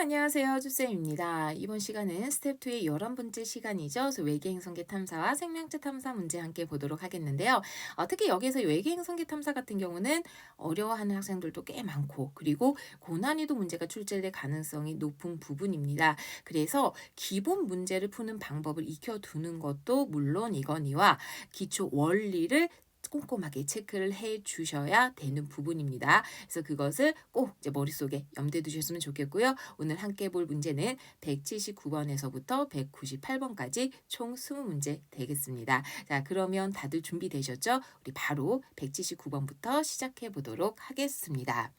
안녕하세요. 주쌤입니다. 이번 시간은 스텝 2의 11번째 시간이죠. 그래서 외계행성계 탐사와 생명체 탐사 문제 함께 보도록 하겠는데요. 특히 여기서 외계행성계 탐사 같은 경우는 어려워하는 학생들도 꽤 많고, 그리고 고난이도 문제가 출제될 가능성이 높은 부분입니다. 그래서 기본 문제를 푸는 방법을 익혀두는 것도 물론이거니와 기초 원리를 꼼꼼하게 체크를 해 주셔야 되는 부분입니다. 그래서 그것을 꼭 이제 머릿속에 염두에 두셨으면 좋겠고요. 오늘 함께 볼 문제는 179번에서부터 198번까지 총 20문제 되겠습니다. 자, 그러면 다들 준비되셨죠? 우리 바로 179번부터 시작해 보도록 하겠습니다.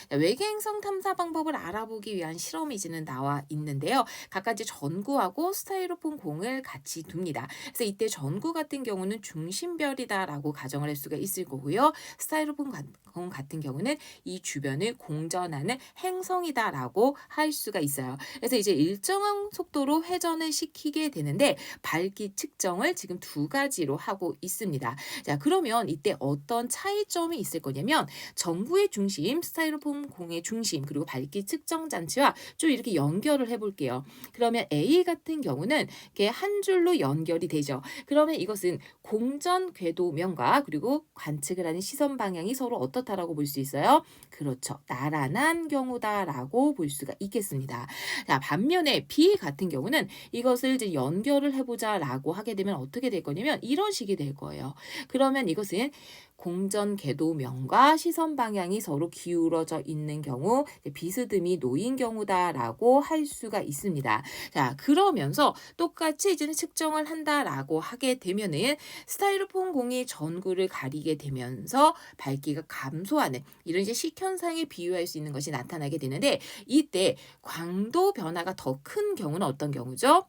자, 외계행성 탐사 방법을 알아보기 위한 실험이 이제는 나와 있는데요. 각각 이제 전구하고 스타이로폼 공을 같이 둡니다. 그래서 이때 전구 같은 경우는 중심별이다라고 가정을 할 수가 있을 거고요. 스타이로폼 공 같은 경우는 이 주변을 공전하는 행성이다라고 할 수가 있어요. 그래서 이제 일정한 속도로 회전을 시키게 되는데 밝기 측정을 지금 두 가지로 하고 있습니다. 자, 그러면 이때 어떤 차이점이 있을 거냐면 전구의 중심, 스타이로폼 공의 중심, 그리고 밝기 측정 장치와 좀 이렇게 연결을 해볼게요. 그러면 A 같은 경우는 이렇게 한 줄로 연결이 되죠. 그러면 이것은 공전 궤도면과 그리고 관측을 하는 시선 방향이 서로 어떻다라고 볼 수 있어요? 그렇죠. 나란한 경우다라고 볼 수가 있겠습니다. 자, 반면에 B 같은 경우는 이것을 이제 연결을 해보자라고 하게 되면 어떻게 될 거냐면 이런 식이 될 거예요. 그러면 이것은 공전 궤도면과 시선 방향이 서로 기울어져 있는 경우 비스듬히 놓인 경우다라고 할 수가 있습니다. 자, 그러면서 똑같이 이제는 측정을 한다라고 하게 되면은 스타이로폼 공이 전구를 가리게 되면서 밝기가 감소하는 이런 이제 식현상에 비유할 수 있는 것이 나타나게 되는데 이때 광도 변화가 더 큰 경우는 어떤 경우죠?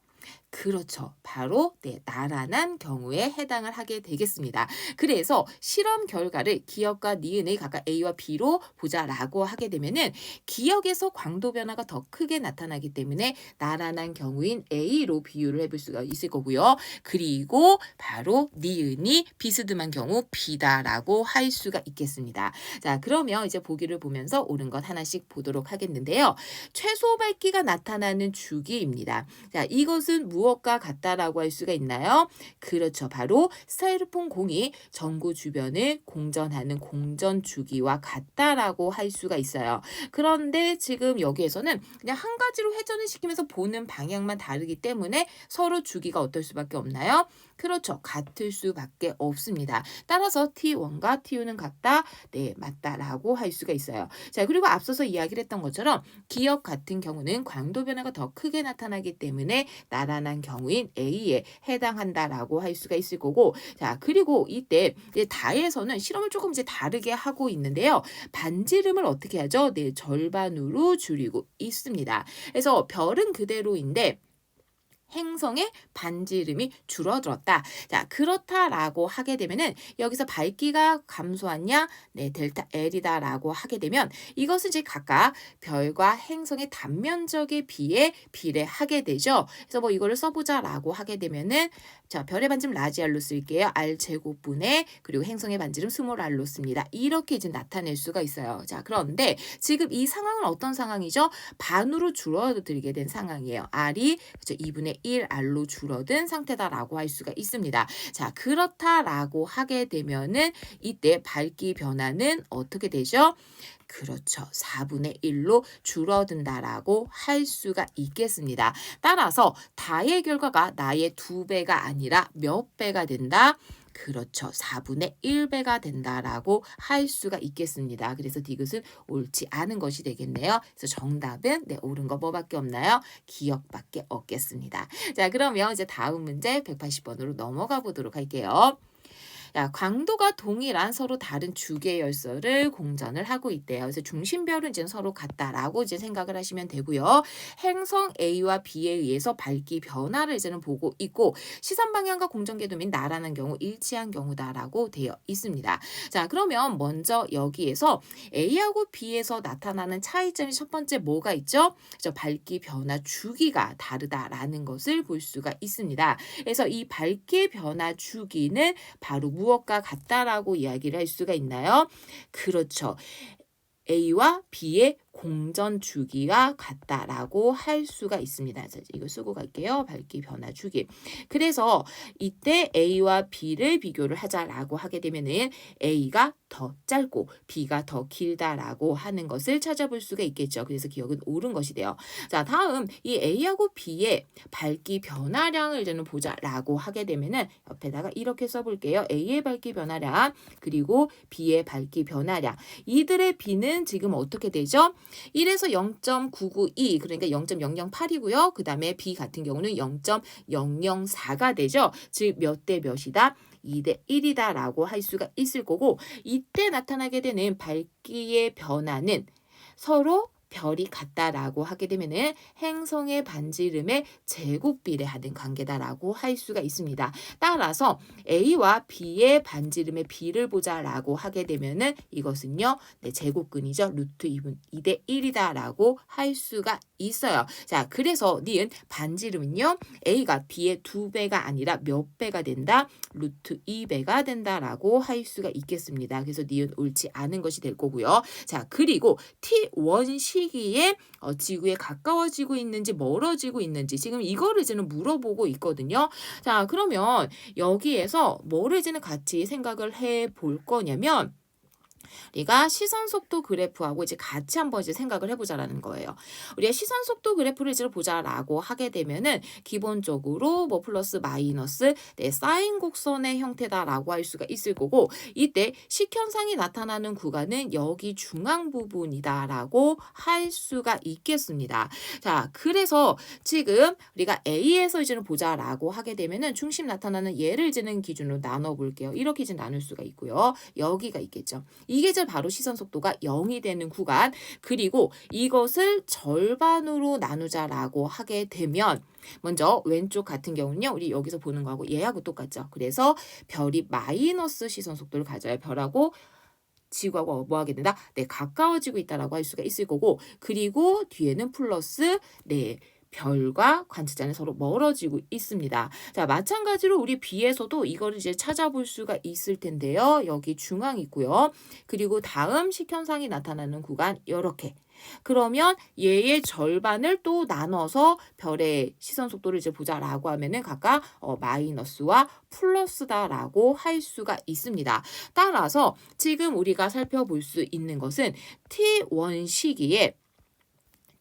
그렇죠. 바로 나란한 경우에 해당을 하게 되겠습니다. 그래서 실험 결과를 기억과 니은의 각각 A와 B로 보자라고 하게 되면은 기억에서 광도 변화가 더 크게 나타나기 때문에 나란한 경우인 A로 비유를 해볼 수가 있을 거고요. 그리고 바로 니은이 비스듬한 경우 B다라고 할 수가 있겠습니다. 자, 그러면 이제 보기를 보면서 옳은 것 하나씩 보도록 하겠는데요. 최소 밝기가 나타나는 주기입니다. 자, 이것은 무엇과 같다라고 할 수가 있나요? 그렇죠. 바로 스타이로폼 공이 전구 주변을 공전하는 공전 주기와 같다라고 할 수가 있어요. 그런데 지금 여기에서는 그냥 한 가지로 회전을 시키면서 보는 방향만 다르기 때문에 서로 주기가 어떨 수밖에 없나요? 그렇죠. 같을 수밖에 없습니다. 따라서 T1과 T2는 같다? 네, 맞다라고 할 수가 있어요. 자, 그리고 앞서서 이야기를 했던 것처럼 기억 같은 경우는 광도 변화가 더 크게 나타나기 때문에 나란한 경우인 A에 해당한다라고 할 수가 있을 거고, 자, 그리고 이때 이제 다에서는 실험을 조금 이제 다르게 하고 있는데요. 반지름을 어떻게 하죠? 네, 절반으로 줄이고 있습니다. 그래서 별은 그대로인데 행성의 반지름이 줄어들었다. 자, 그렇다라고 하게 되면은 여기서 밝기가 감소하냐? 네, 델타 L이다라고 하게 되면 이것은 이제 각각 별과 행성의 단면적에 비해 비례하게 되죠. 그래서 뭐 이거를 써보자라고 하게 되면은 자, 별의 반지름 라지 R로 쓸게요. R 제곱분의 그리고 행성의 반지름 스몰 R로 씁니다. 이렇게 이제 나타낼 수가 있어요. 자, 그런데 지금 이 상황은 어떤 상황이죠? 반으로 줄어들게 된 상황이에요. R이 그죠? 2분의 1R로 줄어든 상태다라고 할 수가 있습니다. 자, 그렇다라고 하게 되면은 이때 밝기 변화는 어떻게 되죠? 그렇죠. 4분의 1로 줄어든다라고 할 수가 있겠습니다. 따라서 다의 결과가 나의 2배가 아니라 몇 배가 된다? 그렇죠. 4분의 1배가 된다라고 할 수가 있겠습니다. 그래서 디귿은 옳지 않은 것이 되겠네요. 그래서 정답은 네, 옳은 거 뭐밖에 없나요? 기억밖에 없겠습니다. 자, 그러면 이제 다음 문제 180번으로 넘어가 보도록 할게요. 야, 광도가 동일한 서로 다른 주계 열선을 공전을 하고 있대요. 그래서 중심별은 이제 서로 같다라고 이제 생각을 하시면 되고요. 행성 A와 B에 의해서 밝기 변화를 이제는 보고 있고 시선 방향과 공전궤도 및 나란한 경우 일치한 경우다라고 되어 있습니다. 자, 그러면 먼저 여기에서 A하고 B에서 나타나는 차이점이 첫 번째 뭐가 있죠? 그래서 밝기 변화 주기가 다르다라는 것을 볼 수가 있습니다. 그래서 이 밝기 변화 주기는 바로 무엇과 같다라고 이야기를 할 수가 있나요? 그렇죠. A와 B의 공전 주기와 같다라고 할 수가 있습니다. 자, 이거 쓰고 갈게요. 밝기 변화 주기. 그래서 이때 A와 B를 비교를 하자라고 하게 되면은 A가 더 짧고 B가 더 길다라고 하는 것을 찾아볼 수가 있겠죠. 그래서 기억은 옳은 것이 돼요. 자, 다음 이 A하고 B의 밝기 변화량을 이제는 보자라고 하게 되면은 옆에다가 이렇게 써볼게요. A의 밝기 변화량 그리고 B의 밝기 변화량. 이들의 B는 지금 어떻게 되죠? 1에서 0.992 그러니까 0.008이고요. 그 다음에 B 같은 경우는 0.004가 되죠. 즉 몇 대 몇이다? 2대 1이다 라고 할 수가 있을 거고 이때 나타나게 되는 밝기의 변화는 서로 별이 같다라고 하게 되면은 행성의 반지름의 제곱 비례하는 관계다라고 할 수가 있습니다. 따라서 A와 B의 반지름의 비를 보자라고 하게 되면은 이것은요, 네, 제곱근이죠. 루트 2대 1이다라고 할 수가 있어요. 자, 그래서 니은 반지름은요, A가 B의 2배가 아니라 몇 배가 된다? 루트 2배가 된다라고 할 수가 있겠습니다. 그래서 니은 옳지 않은 것이 될 거고요. 자, 그리고 T1 시기에 지구에 가까워지고 있는지 멀어지고 있는지 지금 이거를 이제는 물어보고 있거든요. 자, 그러면 여기에서 뭐를 이제는 같이 생각을 해 볼 거냐면 우리가 시선 속도 그래프하고 이제 같이 한번 이제 생각을 해보자라는 거예요. 우리가 시선 속도 그래프를 이제 보자라고 하게 되면은 기본적으로 뭐 플러스 마이너스 네, 사인 곡선의 형태다라고 할 수가 있을 거고 이때 식현상이 나타나는 구간은 여기 중앙 부분이다라고 할 수가 있겠습니다. 자, 그래서 지금 우리가 A에서 이제는 보자라고 하게 되면은 중심 나타나는 얘를 이제는 기준으로 나눠 볼게요. 이렇게 이제 나눌 수가 있고요. 여기가 있겠죠. 이게 이제 바로 시선 속도가 0이 되는 구간 그리고 이것을 절반으로 나누자라고 하게 되면 먼저 왼쪽 같은 경우는요. 우리 여기서 보는 거하고 얘하고 똑같죠. 그래서 별이 마이너스 시선 속도를 가져요. 별하고 지구하고 뭐 하게 된다? 네, 가까워지고 있다라고 할 수가 있을 거고 그리고 뒤에는 플러스 네, 별과 관측자는 서로 멀어지고 있습니다. 자, 마찬가지로 우리 B에서도 이거를 이제 찾아볼 수가 있을 텐데요. 여기 중앙이 있고요. 그리고 다음 식현상이 나타나는 구간 이렇게. 그러면 얘의 절반을 또 나눠서 별의 시선 속도를 이제 보자라고 하면은 각각 마이너스와 플러스다라고 할 수가 있습니다. 따라서 지금 우리가 살펴볼 수 있는 것은 T1 시기에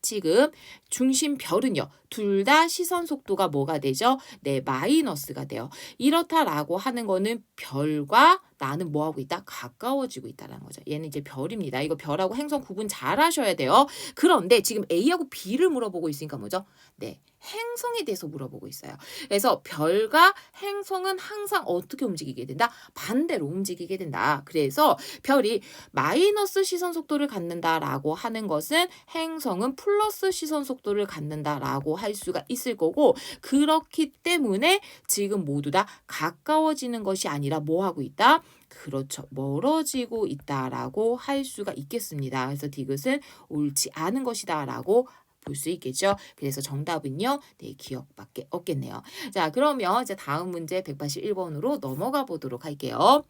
지금 중심 별은요. 둘 다 시선 속도가 뭐가 되죠? 네, 마이너스가 돼요. 이렇다라고 하는 거는 별과 나는 뭐하고 있다? 가까워지고 있다는 거죠. 얘는 이제 별입니다. 이거 별하고 행성 구분 잘 하셔야 돼요. 그런데 지금 A하고 B를 물어보고 있으니까 뭐죠? 네, 행성에 대해서 물어보고 있어요. 그래서 별과 행성은 항상 어떻게 움직이게 된다? 반대로 움직이게 된다. 그래서 별이 마이너스 시선 속도를 갖는다라고 하는 것은 행성은 플러스 시선 속도를 갖는다라고 할 수가 있을 거고 그렇기 때문에 지금 모두 다 가까워지는 것이 아니라 뭐 하고 있다? 그렇죠. 멀어지고 있다라고 할 수가 있겠습니다. 그래서 디귿은 옳지 않은 것이다라고 볼 수 있겠죠. 그래서 정답은요. 네, 기억밖에 없겠네요. 자, 그러면 이제 다음 문제 181번으로 넘어가 보도록 할게요.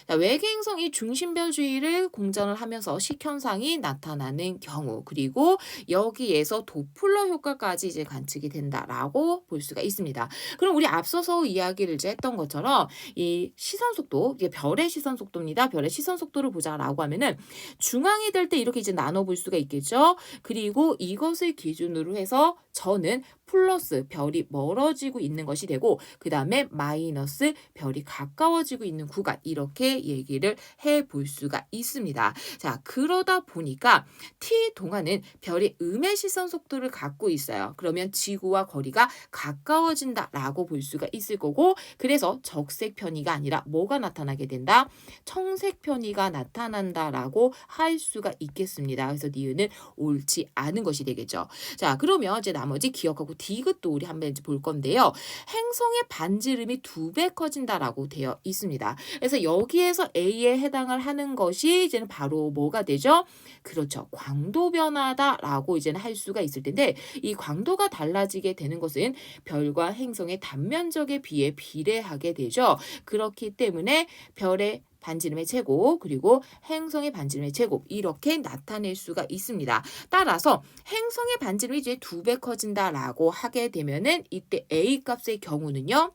자, 외계행성이 중심별 주위를 공전을 하면서 식현상이 나타나는 경우 그리고 여기에서 도플러 효과까지 이제 관측이 된다라고 볼 수가 있습니다. 그럼 우리 앞서서 이야기를 이제 했던 것처럼 이 시선 속도, 이게 별의 시선 속도입니다. 별의 시선 속도를 보자라고 하면은 중앙이 될 때 이렇게 이제 나눠 볼 수가 있겠죠. 그리고 이것을 기준으로 해서 저는 플러스 별이 멀어지고 있는 것이 되고 그 다음에 마이너스 별이 가까워지고 있는 구간 이렇게 얘기를 해 볼 수가 있습니다. 자, 그러다 보니까 t 동안은 별이 음의 시선 속도를 갖고 있어요. 그러면 지구와 거리가 가까워진다라고 볼 수가 있을 거고 그래서 적색 편의가 아니라 뭐가 나타나게 된다? 청색 편의가 나타난다라고 할 수가 있겠습니다. 그래서 니은은 옳지 않은 것이 되겠죠. 자, 그러면 이제 나머지 기억하고 디귿도 우리 한번 이제 볼 건데요. 행성의 반지름이 2배 커진다라고 되어 있습니다. 그래서 여기에서 A에 해당을 하는 것이 이제는 바로 뭐가 되죠? 그렇죠. 광도 변화다라고 이제는 할 수가 있을 텐데 이 광도가 달라지게 되는 것은 별과 행성의 단면적에 비해 비례하게 되죠. 그렇기 때문에 별의 반지름의 제곱 그리고 행성의 반지름의 제곱 이렇게 나타낼 수가 있습니다. 따라서 행성의 반지름이 이제 2배 커진다라고 하게 되면은 이때 A 값의 경우는요.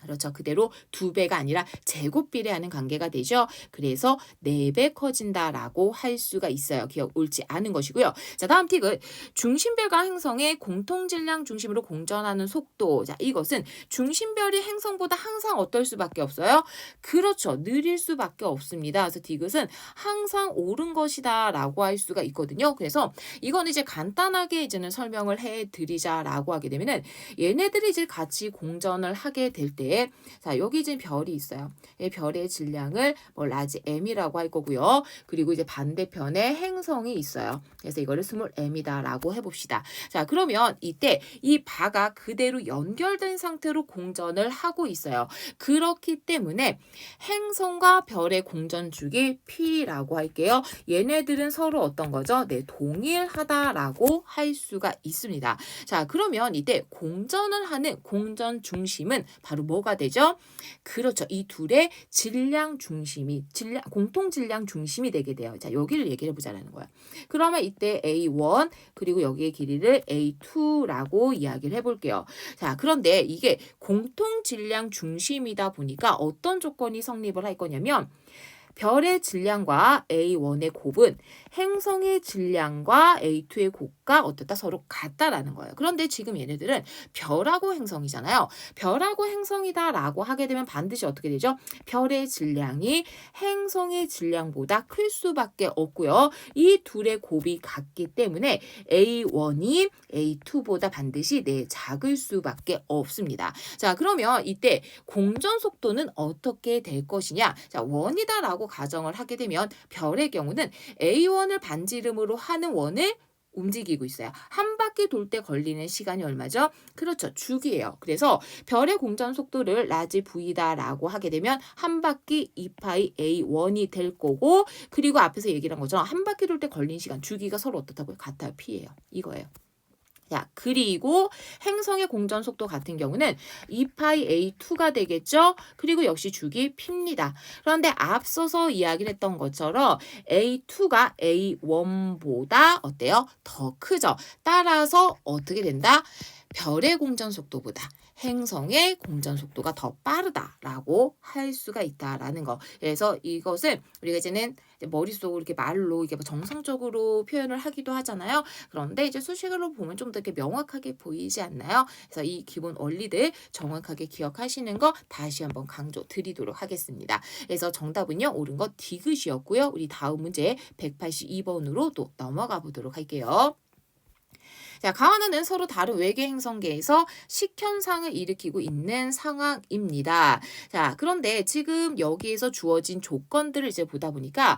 그렇죠. 그대로 2배가 아니라 제곱 비례하는 관계가 되죠. 그래서 4배 커진다라고 할 수가 있어요. 기억 옳지 않은 것이고요. 자, 다음 팁은 중심별과 행성의 공통질량 중심으로 공전하는 속도. 자, 이것은 중심별이 행성보다 항상 어떨 수밖에 없어요? 그렇죠. 느릴 수밖에 없습니다. 그래서 디귿은 항상 옳은 것이다라고 할 수가 있거든요. 그래서 이건 이제 간단하게 이제는 설명을 해드리자라고 하게 되면은 얘네들이 이제 같이 공전을 하게 될 때 자, 여기 이제 별이 있어요. 이 별의 질량을 뭐 라지 m이라고 할 거고요. 그리고 이제 반대편에 행성이 있어요. 그래서 이거를 스몰 m이다라고 해봅시다. 자, 그러면 이때 이 바가 그대로 연결된 상태로 공전을 하고 있어요. 그렇기 때문에 행성과 별의 공전축이 P라고 할게요. 얘네들은 서로 어떤 거죠? 네, 동일하다라고 할 수가 있습니다. 자, 그러면 이때 공전을 하는 공전 중심은 바로 뭐가 되죠? 그렇죠. 이 둘의 질량 중심이 공통 질량 중심이 되게 돼요. 자, 여기를 얘기해 보자라는 거야. 그러면 이때 A1 그리고 여기의 길이를 A2라고 이야기를 해볼게요. 자, 그런데 이게 공통 질량 중심이다 보니까 어떤 조건이 성립을 할 거냐면 별의 질량과 A1의 곱은 행성의 질량과 A2의 곱과 어떻다 서로 같다라는 거예요. 그런데 지금 얘네들은 별하고 행성이잖아요. 별하고 행성이다라고 하게 되면 반드시 어떻게 되죠? 별의 질량이 행성의 질량보다 클 수밖에 없고요. 이 둘의 곱이 같기 때문에 A1이 A2보다 반드시 작을 수밖에 없습니다. 자, 그러면 이때 공전 속도는 어떻게 될 것이냐? 자, 원이다라고 가정을 하게 되면 별의 경우는 A1을 반지름으로 하는 원을 움직이고 있어요. 한 바퀴 돌 때 걸리는 시간이 얼마죠? 그렇죠. 주기예요. 그래서 별의 공전 속도를 라지 V다라고 하게 되면 한 바퀴 2파이 A1이 될 거고 그리고 앞에서 얘기한 것처럼 한 바퀴 돌 때 걸린 시간 주기가 서로 어떻다고요? 같아요. P예요. 이거예요. 자, 그리고 행성의 공전 속도 같은 경우는 2파이 A2가 되겠죠? 그리고 역시 주기 P입니다. 그런데 앞서서 이야기를 했던 것처럼 A2가 A1보다 어때요? 더 크죠? 따라서 어떻게 된다? 별의 공전 속도보다 행성의 공전 속도가 더 빠르다라고 할 수가 있다라는 거. 그래서 이것은 우리가 이제는 머릿속으로 이렇게 말로 이게 정성적으로 표현을 하기도 하잖아요. 그런데 이제 수식으로 보면 좀 더 이렇게 명확하게 보이지 않나요? 그래서 이 기본 원리들 정확하게 기억하시는 거 다시 한번 강조 드리도록 하겠습니다. 그래서 정답은요, 옳은 거 디귿이었고요. 우리 다음 문제 182번으로 또 넘어가 보도록 할게요. 자, 가하나는 서로 다른 외계 행성계에서 식현상을 일으키고 있는 상황입니다. 자, 그런데 지금 여기에서 주어진 조건들을 이제 보다 보니까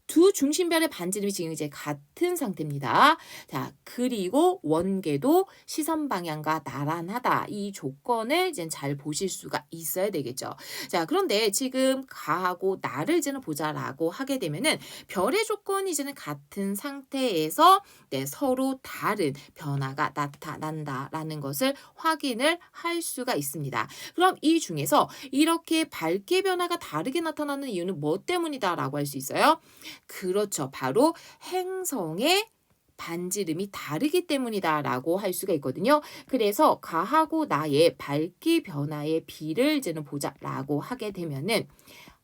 두 중심별의 반지름이 지금 이제 같은 상태입니다. 자, 그리고 원계도 시선 방향과 나란하다. 이 조건을 이제 잘 보실 수가 있어야 되겠죠. 자, 그런데 지금 가하고 나를 이제는 보자라고 하게 되면은 별의 조건이 이제는 같은 상태에서 서로 다른 변화가 나타난다라는 것을 확인을 할 수가 있습니다. 그럼 이 중에서 이렇게 밝기 변화가 다르게 나타나는 이유는 뭐 때문이다라고 할 수 있어요? 그렇죠. 바로 행성의 반지름이 다르기 때문이다라고 할 수가 있거든요. 그래서 가하고 나의 밝기 변화의 비를 이제는 보자라고 하게 되면은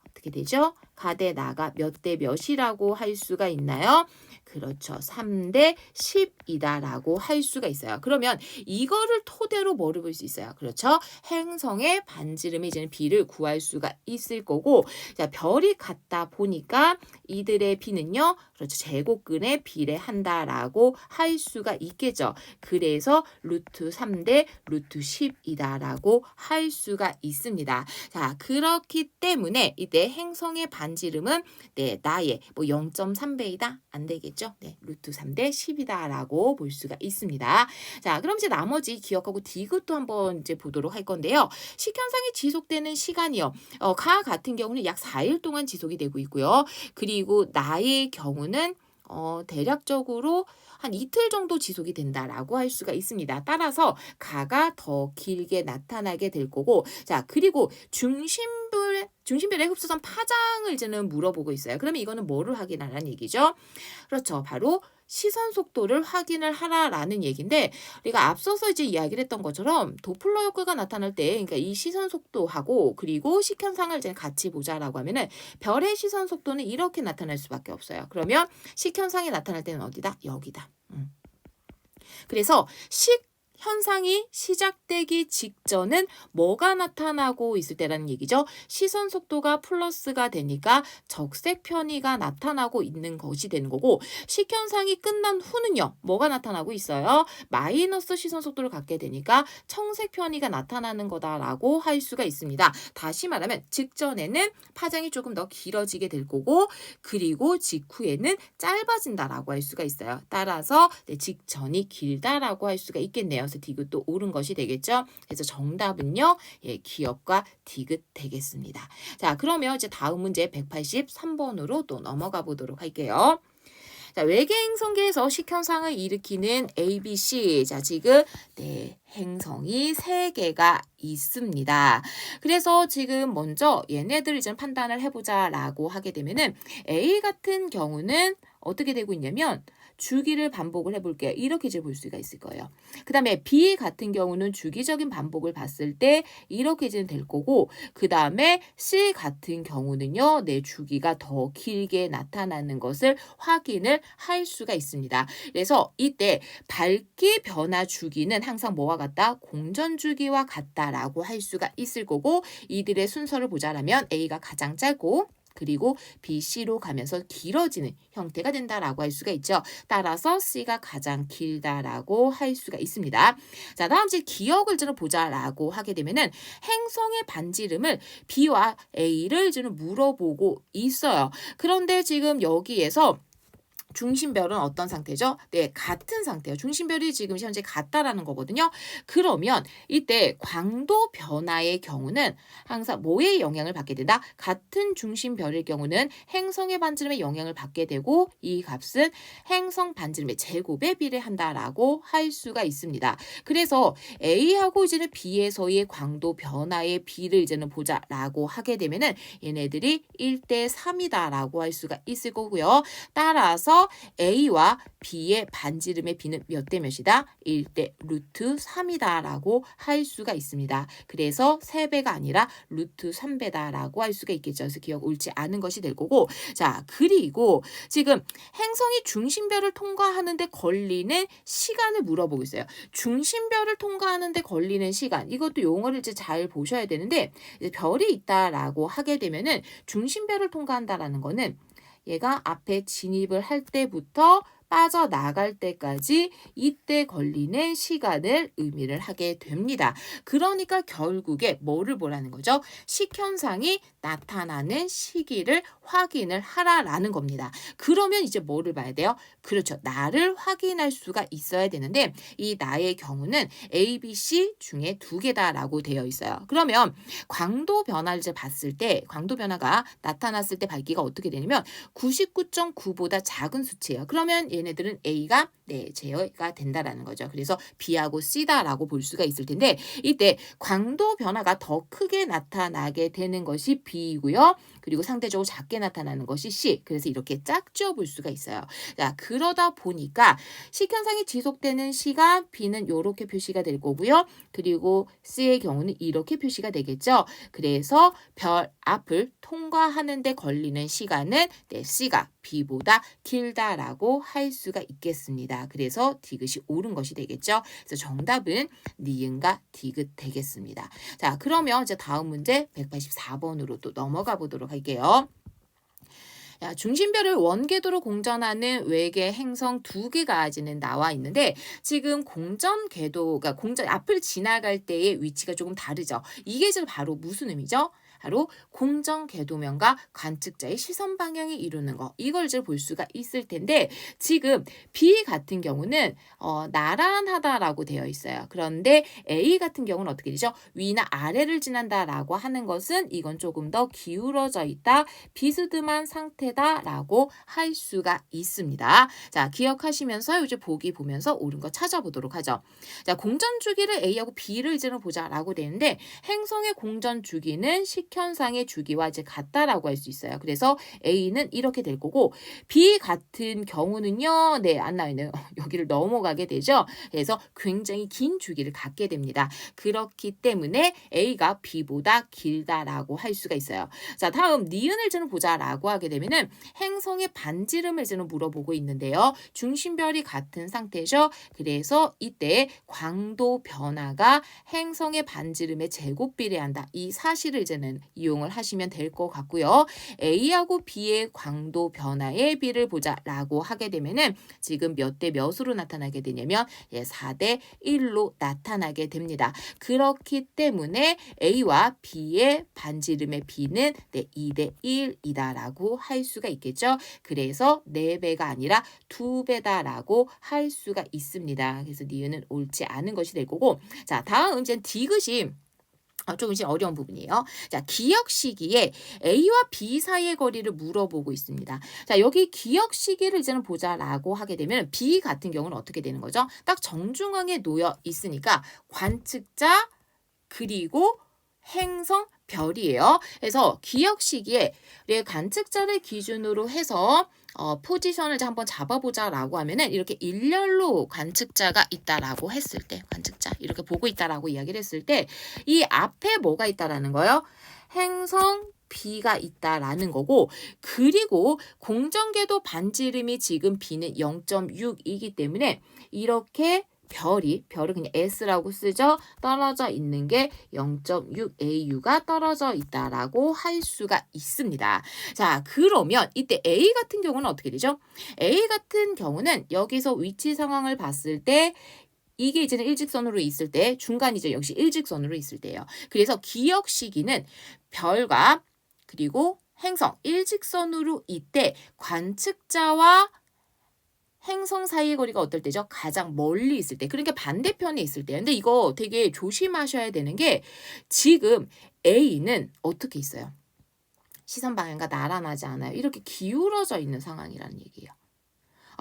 어떻게 되죠? 가 대 나가 몇 대 몇이라고 할 수가 있나요? 그렇죠. 3대 10이다라고 할 수가 있어요. 그러면 이거를 토대로 뭐를 볼 수 있어요? 그렇죠. 행성의 반지름의 이제는 비를 구할 수가 있을 거고, 자, 별이 같다 보니까 이들의 비는요, 그렇죠. 제곱근에 비례한다라고 할 수가 있겠죠. 그래서 루트 3대 루트 10이다라고 할 수가 있습니다. 자, 그렇기 때문에 이때 행성의 반지름은 나의 뭐 0.3배이다? 안 되겠죠? 네, 루트 3대 10이다라고 볼 수가 있습니다. 자, 그럼 이제 나머지 기억하고 디귿도 한번 이제 보도록 할 건데요. 식현상이 지속되는 시간이요. 가 같은 경우는 약 4일 동안 지속이 되고 있고요. 그리고 나의 경우는 대략적으로 한 이틀 정도 지속이 된다라고 할 수가 있습니다. 따라서 가가 더 길게 나타나게 될 거고, 자, 그리고 중심별의 흡수선 파장을 이제는 물어보고 있어요. 그러면 이거는 뭐를 확인하라는 얘기죠? 그렇죠. 바로 시선 속도를 확인을 하라라는 얘기인데 우리가 앞서서 이제 이야기를 했던 것처럼 도플러 효과가 나타날 때 그러니까 이 시선 속도하고 그리고 식현상을 이제 같이 보자라고 하면은 별의 시선 속도는 이렇게 나타날 수밖에 없어요. 그러면 식현상이 나타날 때는 어디다? 여기다. 그래서 현상이 시작되기 직전은 뭐가 나타나고 있을 때라는 얘기죠. 시선 속도가 플러스가 되니까 적색 편의가 나타나고 있는 것이 되는 거고 식현상이 끝난 후는요. 뭐가 나타나고 있어요? 마이너스 시선 속도를 갖게 되니까 청색 편의가 나타나는 거다라고 할 수가 있습니다. 다시 말하면 직전에는 파장이 조금 더 길어지게 될 거고 그리고 직후에는 짧아진다라고 할 수가 있어요. 따라서 직전이 길다라고 할 수가 있겠네요. 그래서 디귿도 옳은 것이 되겠죠. 그래서 정답은요. 기억과 디귿 되겠습니다. 자, 그러면 이제 다음 문제 183번으로 또 넘어가 보도록 할게요. 자, 외계 행성계에서 식현상을 일으키는 A, B, C. 자, 지금 행성이 3개가 있습니다. 그래서 지금 먼저 얘네들을 좀 판단을 해보자라고 하게 되면은 A 같은 경우는 어떻게 되고 있냐면 주기를 반복을 해볼게요. 이렇게 이제 볼 수가 있을 거예요. 그 다음에 B 같은 경우는 주기적인 반복을 봤을 때 이렇게 이제 될 거고 그 다음에 C 같은 경우는요. 내 주기가 더 길게 나타나는 것을 확인을 할 수가 있습니다. 그래서 이때 밝기 변화 주기는 항상 뭐와 같다? 공전 주기와 같다라고 할 수가 있을 거고 이들의 순서를 보자라면 A가 가장 짧고 그리고 B, C로 가면서 길어지는 형태가 된다라고 할 수가 있죠. 따라서 C가 가장 길다라고 할 수가 있습니다. 자, 다음 이제 기억을 좀 보자라고 하게 되면은 행성의 반지름을 B와 A를 좀 물어보고 있어요. 그런데 지금 여기에서 중심별은 어떤 상태죠? 네, 같은 상태예요. 중심별이 지금 현재 같다라는 거거든요. 그러면 이때 광도 변화의 경우는 항상 뭐에 영향을 받게 된다? 같은 중심별일 경우는 행성의 반지름에 영향을 받게 되고 이 값은 행성 반지름의 제곱에 비례한다라고 할 수가 있습니다. 그래서 A하고 이제는 B에서의 광도 변화의 비를 이제는 보자라고 하게 되면은 얘네들이 1대 3이다라고 할 수가 있을 거고요. 따라서 A와 B의 반지름의 B는 몇 대 몇이다? 1대 루트 3이다라고 할 수가 있습니다. 그래서 3배가 아니라 루트 3배다라고 할 수가 있겠죠. 그래서 기억 옳지 않은 것이 될 거고 자 그리고 지금 행성이 중심별을 통과하는데 걸리는 시간을 물어보고 있어요. 중심별을 통과하는데 걸리는 시간 이것도 용어를 이제 잘 보셔야 되는데 이제 별이 있다라고 하게 되면은 중심별을 통과한다라는 거는 얘가 앞에 진입을 할 때부터 빠져나갈 때까지 이때 걸리는 시간을 의미를 하게 됩니다. 그러니까 결국에 뭐를 보라는 거죠? 식현상이 나타나는 시기를 확인을 하라라는 겁니다. 그러면 이제 뭐를 봐야 돼요? 그렇죠. 나를 확인할 수가 있어야 되는데 이 나의 경우는 A, B, C 중에 2개다라고 되어 있어요. 그러면 광도 변화를 이제 봤을 때 광도 변화가 나타났을 때 밝기가 어떻게 되냐면 99.9보다 작은 수치예요. 그러면 얘네들은 A가 제어가 된다라는 거죠. 그래서 B하고 C다라고 볼 수가 있을 텐데 이때 광도 변화가 더 크게 나타나게 되는 것이 B이고요. 그리고 상대적으로 작게 나타나는 것이 C. 그래서 이렇게 짝지어 볼 수가 있어요. 자, 그러다 보니까 식현상이 지속되는 시간 B는 이렇게 표시가 될 거고요. 그리고 C의 경우는 이렇게 표시가 되겠죠. 그래서 별 앞을 통과하는 데 걸리는 시간은 C가 B보다 길다라고 할 수가 있겠습니다. 그래서 디귿이 옳은 것이 되겠죠. 그래서 정답은 니은과 디귿 되겠습니다. 자, 그러면 이제 다음 문제 184번으로 또 넘어가 보도록 할게요. 야, 중심별을 원궤도로 공전하는 외계 행성 2개가 지금 나와 있는데 지금 공전 궤도가 공전 앞을 지나갈 때의 위치가 조금 다르죠. 이게 지금 바로 무슨 의미죠? 바로 공전 궤도면과 관측자의 시선 방향이 이루는 거 이걸 이제 볼 수가 있을 텐데 지금 B 같은 경우는 나란하다라고 되어 있어요. 그런데 A 같은 경우는 어떻게 되죠? 위나 아래를 지난다라고 하는 것은 이건 조금 더 기울어져 있다. 비스듬한 상태 2배다라고 할 수가 있습니다. 자, 기억하시면서 이제 보기 보면서 옳은 거 찾아보도록 하죠. 자, 공전 주기를 A하고 B를 이제는 보자라고 되는데 행성의 공전 주기는 식현상의 주기와 이제 같다라고 할 수 있어요. 그래서 A는 이렇게 될 거고 B 같은 경우는요. 네, 안 나와 있네요. 여기를 넘어가게 되죠. 그래서 굉장히 긴 주기를 갖게 됩니다. 그렇기 때문에 A가 B보다 길다라고 할 수가 있어요. 자, 다음 니은을 저는 보자라고 하게 되면은 행성의 반지름을 저는 물어보고 있는데요. 중심별이 같은 상태죠. 그래서 이때 광도 변화가 행성의 반지름의 제곱 비례한다. 이 사실을 이제는 이용을 하시면 될 것 같고요. A하고 B의 광도 변화의 비를 보자라고 하게 되면은 지금 몇 대 몇으로 나타나게 되냐면 4대 1로 나타나게 됩니다. 그렇기 때문에 A와 B의 반지름의 B는 2대 1이다라고 할 수가 있겠죠. 그래서 4배가 아니라 2배다라고 할 수가 있습니다. 그래서 니은은 옳지 않은 것이 될 거고 자, 다음 이제 디귿이 조금씩 어려운 부분이에요. 자, 기역 시기에 A와 B 사이의 거리를 물어보고 있습니다. 자, 여기 기역 시기를 이제는 보자라고 하게 되면 B 같은 경우는 어떻게 되는 거죠? 딱 정중앙에 놓여 있으니까 관측자 그리고 행성 별이에요. 그래서 기역 시기에 관측자를 기준으로 해서 포지션을 이제 한번 잡아보자라고 하면은 이렇게 일렬로 관측자가 있다라고 했을 때, 관측자 이렇게 보고 있다라고 이야기를 했을 때 이 앞에 뭐가 있다라는 거예요? 행성 B가 있다라는 거고 그리고 공전궤도 반지름이 지금 B는 0.6이기 때문에 이렇게 별은 그냥 S라고 쓰죠. 떨어져 있는 게 0.6AU가 떨어져 있다라고 할 수가 있습니다. 자, 그러면 이때 A 같은 경우는 어떻게 되죠? A 같은 경우는 여기서 위치 상황을 봤을 때 이게 이제는 일직선으로 있을 때 중간이죠. 역시 일직선으로 있을 때예요. 그래서 기역 시기는 별과 그리고 행성 일직선으로 이때 관측자와 행성 사이의 거리가 어떨 때죠? 가장 멀리 있을 때. 그러니까 반대편에 있을 때. 근데 이거 되게 조심하셔야 되는 게 지금 A는 어떻게 있어요? 시선 방향과 나란하지 않아요. 이렇게 기울어져 있는 상황이라는 얘기예요.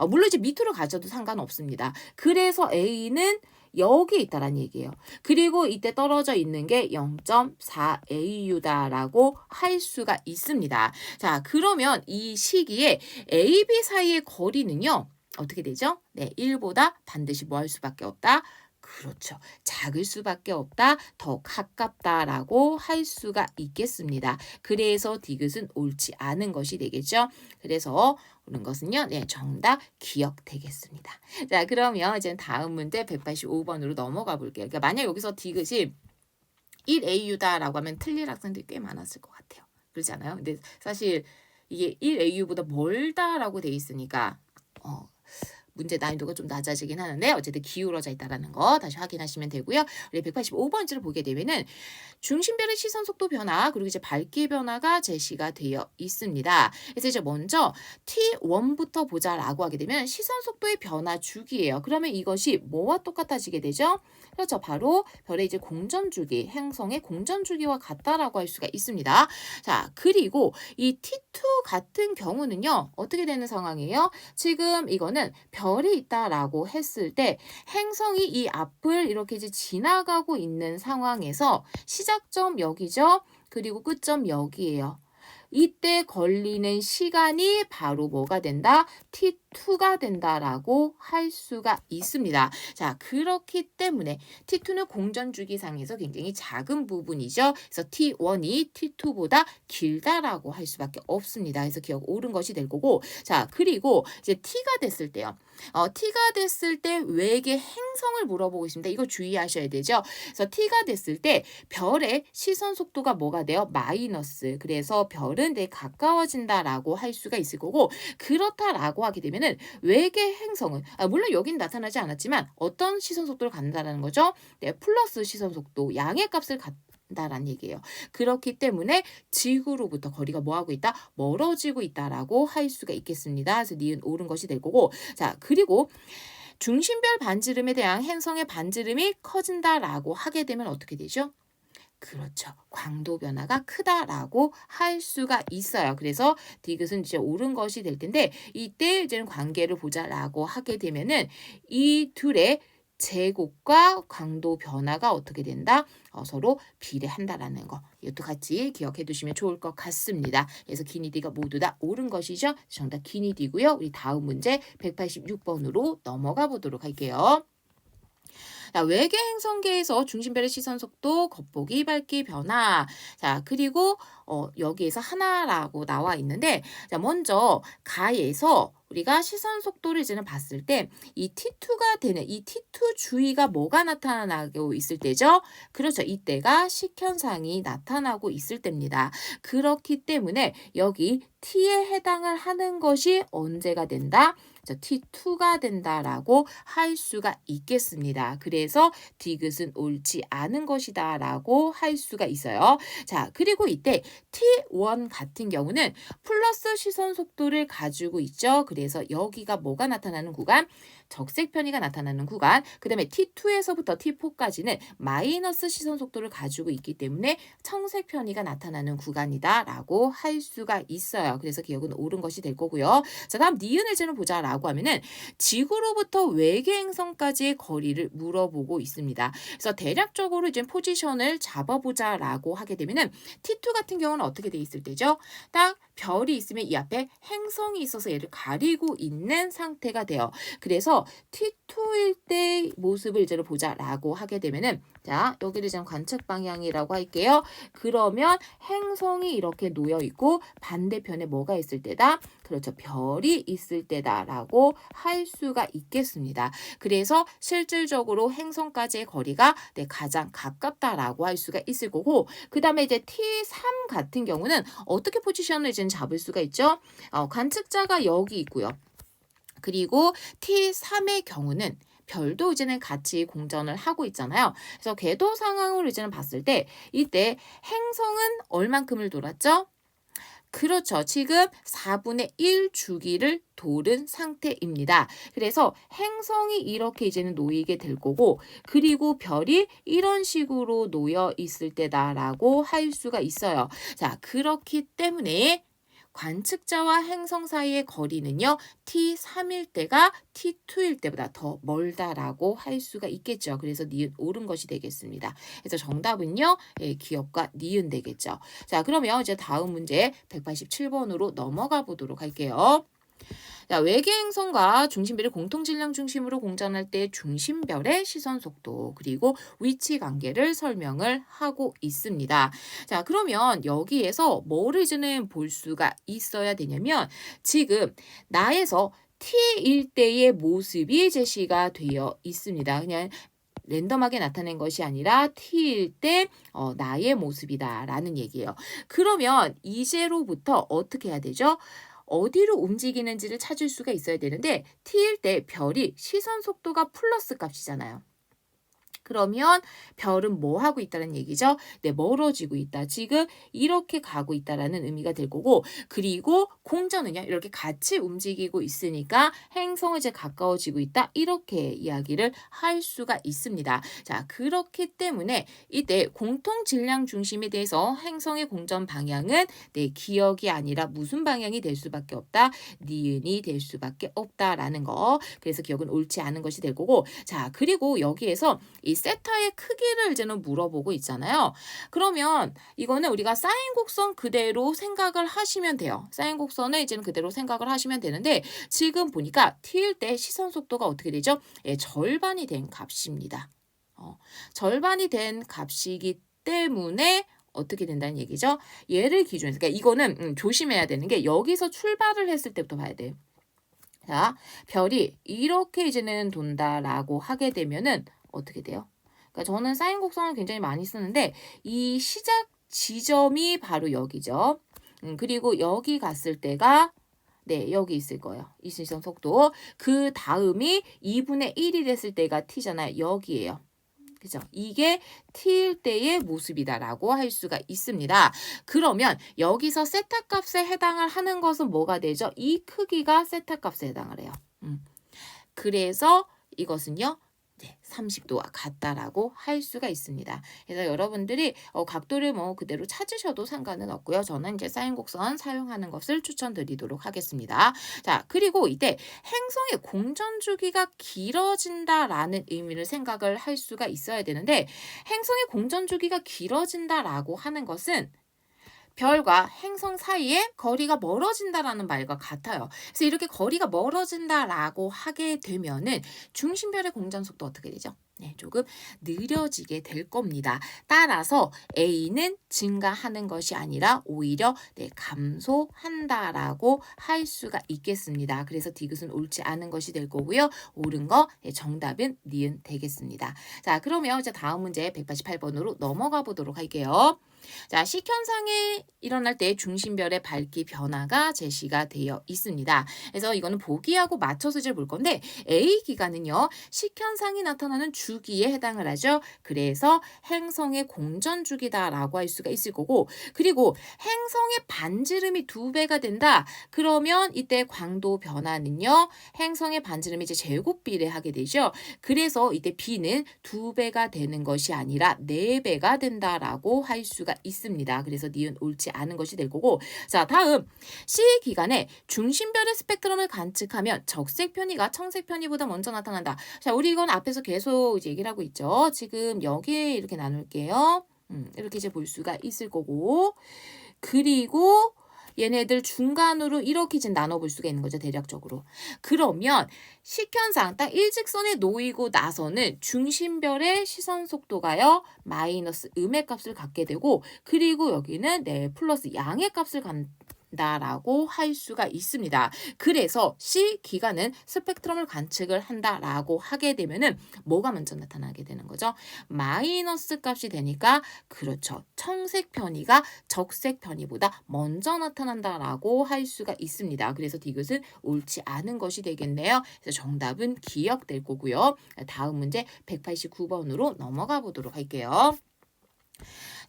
물론 이제 밑으로 가져도 상관없습니다. 그래서 A는 여기 있다라는 얘기예요. 그리고 이때 떨어져 있는 게 0.4AU다라고 할 수가 있습니다. 자, 그러면 이 시기에 A, B 사이의 거리는요. 어떻게 되죠? 네, 1보다 반드시 뭐 할 수밖에 없다? 그렇죠. 작을 수밖에 없다. 더 가깝다라고 할 수가 있겠습니다. 그래서 디귿은 옳지 않은 것이 되겠죠. 그래서 옳은 것은요. 네, 정답 기역 되겠습니다. 자, 그러면 이제 다음 문제 185번으로 넘어가 볼게요. 그러니까 만약 여기서 디귿이 1AU다라고 하면 틀릴 학생들이 꽤 많았을 것 같아요. 그렇지 않아요? 근데 사실 이게 1AU보다 멀다라고 돼 있으니까 문제 난이도가 좀 낮아지긴 하는데 어쨌든 기울어져 있다라는 거 다시 확인하시면 되고요. 우리 185번째를 보게 되면은 중심별의 시선 속도 변화 그리고 이제 밝기 변화가 제시가 되어 있습니다. 그래서 이제 먼저 T1부터 보자라고 하게 되면 시선 속도의 변화 주기예요. 그러면 이것이 뭐와 똑같아지게 되죠? 그렇죠. 바로 별의 이제 공전 주기, 행성의 공전 주기와 같다라고 할 수가 있습니다. 자, 그리고 이 T2 같은 경우는요. 어떻게 되는 상황이에요? 지금 이거는 별이 있다라고 했을 때 행성이 이 앞을 이렇게 이제 지나가고 있는 상황에서 시작점 여기죠. 그리고 끝점 여기예요. 이때 걸리는 시간이 바로 뭐가 된다? T2가 된다라고 할 수가 있습니다. 자, 그렇기 때문에 T2는 공전주기상에서 굉장히 작은 부분이죠. 그래서 T1이 T2보다 길다라고 할 수밖에 없습니다. 그래서 기억 옳은 것이 될 거고 자, 그리고 이제 T가 됐을 때요. T가 됐을 때 외계 행성을 물어보고 있습니다. 이거 주의하셔야 되죠. 그래서 T가 됐을 때 별의 시선 속도가 뭐가 돼요? 마이너스. 그래서 별은 가까워진다라고 할 수가 있을 거고 그렇다라고 하게 되면은 외계 행성은 물론 여긴 나타나지 않았지만 어떤 시선 속도를 갖는다라는 거죠? 네, 플러스 시선 속도 양의 값을 다라는 얘기예요. 그렇기 때문에 지구로부터 거리가 뭐하고 있다? 멀어지고 있다라고 할 수가 있겠습니다. 그래서 니은 옳은 것이 될 거고 자, 그리고 중심별 반지름에 대한 행성의 반지름이 커진다라고 하게 되면 어떻게 되죠? 그렇죠. 광도 변화가 크다라고 할 수가 있어요. 그래서 디귿은 이제 옳은 것이 될 텐데 이때 이제는 관계를 보자라고 하게 되면은 이 둘의 제곱과 광도 변화가 어떻게 된다? 서로 비례한다라는 거. 이것도 같이 기억해 두시면 좋을 것 같습니다. 그래서 기니디가 모두 다 옳은 것이죠. 정답 기니디고요. 우리 다음 문제 186번으로 넘어가 보도록 할게요. 자, 외계 행성계에서 중심별의 시선 속도, 겉보기, 밝기 변화. 자, 그리고 여기에서 하나라고 나와 있는데, 자, 먼저 가에서 우리가 시선 속도를 이제는 봤을 때 이 T2가 되는 이 T2 주위가 뭐가 나타나고 있을 때죠? 그렇죠. 이때가 식현상이 나타나고 있을 때입니다. 그렇기 때문에 여기 T에 해당을 하는 것이 언제가 된다? T2가 된다라고 할 수가 있겠습니다. 그래서 디귿은 옳지 않은 것이다라고 할 수가 있어요. 자, 그리고 이때 T1 같은 경우는 플러스 시선 속도를 가지고 있죠. 그래서 여기가 뭐가 나타나는 구간? 적색 편의가 나타나는 구간. 그 다음에 T2에서부터 T4까지는 마이너스 시선 속도를 가지고 있기 때문에 청색 편의가 나타나는 구간이다라고 할 수가 있어요. 그래서 기억은 옳은 것이 될 거고요. 자, 다음 니은을 쟤는 보자라고 하면은 지구로부터 외계 행성까지의 거리를 물어보고 있습니다. 그래서 대략적으로 이제 포지션을 잡아보자라고 하게 되면은 T2 같은 경우는 어떻게 돼 있을 때죠? 딱 별이 있으면 이 앞에 행성이 있어서 얘를 가리고 있는 상태가 돼요. 그래서 T2일 때 모습을 이제 보자라고 하게 되면은 자, 여기를 좀 관측 방향이라고 할게요. 그러면 행성이 이렇게 놓여 있고 반대편에 뭐가 있을 때다? 그렇죠. 별이 있을 때다라고 할 수가 있겠습니다. 그래서 실질적으로 행성까지의 거리가 가장 가깝다라고 할 수가 있을 거고 그 다음에 이제 T3 같은 경우는 어떻게 포지션을 이제 잡을 수가 있죠? 관측자가 여기 있고요. 그리고 T3의 경우는 별도 이제는 같이 공전을 하고 있잖아요. 그래서 궤도 상황으로 이제는 봤을 때 이때 행성은 얼만큼을 돌았죠? 그렇죠. 지금 4분의 1 주기를 도는 상태입니다. 그래서 행성이 이렇게 이제는 놓이게 될 거고 그리고 별이 이런 식으로 놓여 있을 때다라고 할 수가 있어요. 자, 그렇기 때문에 관측자와 행성 사이의 거리는요. T3일 때가 T2일 때보다 더 멀다라고 할 수가 있겠죠. 그래서 니은 옳은 것이 되겠습니다. 그래서 정답은요. 기억과 니은 되겠죠. 자, 그러면 이제 다음 문제 187번으로 넘어가 보도록 할게요. 자, 외계 행성과 중심별이 공통 질량 중심으로 공전할 때 중심별의 시선 속도 그리고 위치 관계를 설명을 하고 있습니다. 자, 그러면 여기에서 뭐를 이제는 볼 수가 있어야 되냐면 지금 나에서 T일 때의 모습이 제시가 되어 있습니다. 그냥 랜덤하게 나타낸 것이 아니라 T일 때 나의 모습이다라는 얘기예요. 그러면 이제로부터 어떻게 해야 되죠? 어디로 움직이는지를 찾을 수가 있어야 되는데 T일 때 별이 시선 속도가 플러스 값이잖아요. 그러면 별은 뭐 하고 있다는 얘기죠? 네, 멀어지고 있다. 지금 이렇게 가고 있다라는 의미가 될 거고 그리고 공전은요. 이렇게 같이 움직이고 있으니까 행성은 이제 가까워지고 있다. 이렇게 이야기를 할 수가 있습니다. 자, 그렇기 때문에 이때 공통 질량 중심에 대해서 행성의 공전 방향은 기억이 아니라 무슨 방향이 될 수밖에 없다. 니은이 될 수밖에 없다라는 거. 그래서 기억은 옳지 않은 것이 될 거고 자, 그리고 여기에서 이 세타의 크기를 이제는 물어보고 있잖아요. 그러면 이거는 우리가 사인 곡선 그대로 생각을 하시면 돼요. 사인 곡선을 이제는 그대로 생각을 하시면 되는데 지금 보니까 T일 때 시선 속도가 어떻게 되죠? 절반이 된 값입니다. 절반이 된 값이기 때문에 어떻게 된다는 얘기죠? 얘를 기준해서 그러니까 이거는 조심해야 되는 게 여기서 출발을 했을 때부터 봐야 돼요. 자, 별이 이렇게 이제는 돈다라고 하게 되면은 어떻게 돼요? 그러니까 저는 사인 곡선을 굉장히 많이 쓰는데 이 시작 지점이 바로 여기죠. 그리고 여기 갔을 때가 여기 있을 거예요. 이 시선 속도. 그 다음이 2분의 1이 됐을 때가 t잖아요. 여기에요. 그죠? 이게 t일 때의 모습이다라고 할 수가 있습니다. 그러면 여기서 세타 값에 해당을 하는 것은 뭐가 되죠? 이 크기가 세타 값에 해당을 해요. 그래서 이것은요. 네, 30도와 같다라고 할 수가 있습니다. 그래서 여러분들이 각도를 뭐 그대로 찾으셔도 상관은 없고요. 저는 이제 사인 곡선 사용하는 것을 추천드리도록 하겠습니다. 자, 그리고 이때 행성의 공전 주기가 길어진다라는 의미를 생각을 할 수가 있어야 되는데 행성의 공전 주기가 길어진다라고 하는 것은 별과 행성 사이에 거리가 멀어진다라는 말과 같아요. 그래서 이렇게 거리가 멀어진다라고 하게 되면은 중심별의 공전 속도 어떻게 되죠? 네, 조금 느려지게 될 겁니다. 따라서 A는 증가하는 것이 아니라 오히려 네, 감소한다라고 할 수가 있겠습니다. 그래서 디귿은 옳지 않은 것이 될 거고요. 옳은 거 네, 정답은 니은 되겠습니다. 자, 그러면 이제 다음 문제 188번으로 넘어가 보도록 할게요. 자, 식현상이 일어날 때 중심별의 밝기 변화가 제시가 되어 있습니다. 그래서 이거는 보기하고 맞춰서 이제 볼 건데 A 기간은요. 식현상이 나타나는 주기에 해당을 하죠. 그래서 행성의 공전 주기다라고 할 수가 있을 거고 그리고 행성의 반지름이 2배가 된다. 그러면 이때 광도 변화는요. 행성의 반지름이 이제 제곱비례하게 되죠. 그래서 이때 B는 2배가 되는 것이 아니라 4배가 된다라고 할 수가 있습니다. 그래서 니은 옳지 않은 것이 될 거고 자, 다음 C 기간에 중심별의 스펙트럼을 관측하면 적색 편이가 청색 편이보다 먼저 나타난다. 자, 우리 이건 앞에서 계속 이제 얘기를 하고 있죠. 지금 여기에 이렇게 나눌게요. 이렇게 이제 볼 수가 있을 거고 그리고 얘네들 중간으로 이렇게 이제 나눠볼 수가 있는 거죠. 대략적으로. 그러면 식현상 딱 일직선에 놓이고 나서는 중심별의 시선 속도가요. 마이너스 음의 값을 갖게 되고 그리고 여기는 네 플러스 양의 값을 다라고 할 수가 있습니다. 그래서 C 기간은 스펙트럼을 관측을 한다라고 하게 되면은 뭐가 먼저 나타나게 되는 거죠? 마이너스 값이 되니까 그렇죠. 청색 편이가 적색 편이보다 먼저 나타난다라고 할 수가 있습니다. 그래서 디귿은 옳지 않은 것이 되겠네요. 그래서 정답은 기억될 거고요. 다음 문제 189번으로 넘어가 보도록 할게요.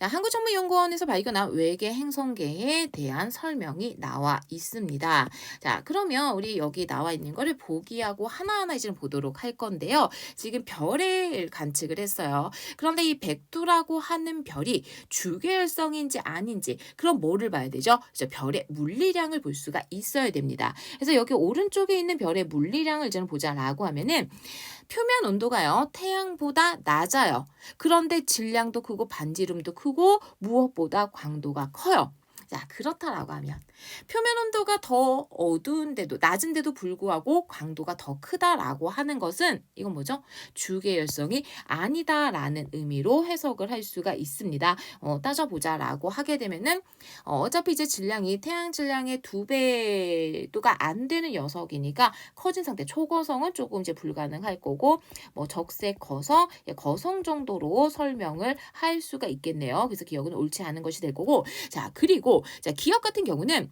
한국천문연구원에서 발견한 외계 행성계에 대한 설명이 나와 있습니다. 자, 그러면 우리 여기 나와 있는 거를 보기하고 하나하나 이제 보도록 할 건데요. 지금 별을 관측을 했어요. 그런데 이 백두라고 하는 별이 주계열성인지 아닌지 그럼 뭐를 봐야 되죠? 그래서 별의 물리량을 볼 수가 있어야 됩니다. 그래서 여기 오른쪽에 있는 별의 물리량을 이제 보자라고 하면은 표면 온도가요. 태양보다 낮아요. 그런데 질량도 크고 반지름도 크고 무엇보다 광도가 커요. 자, 그렇다라고 하면 표면 온도가 더 어두운데도 낮은데도 불구하고 광도가 더 크다라고 하는 것은 이건 뭐죠? 주계열성이 아니다라는 의미로 해석을 할 수가 있습니다. 따져보자라고 하게 되면은 어차피 이제 질량이 태양 질량의 2배도가 안 되는 녀석이니까 커진 상태 초거성은 조금 이제 불가능할 거고 뭐 적색 거성, 거성 정도로 설명을 할 수가 있겠네요. 그래서 기억은 옳지 않은 것이 될 거고 자, 그리고 자, 기억 같은 경우는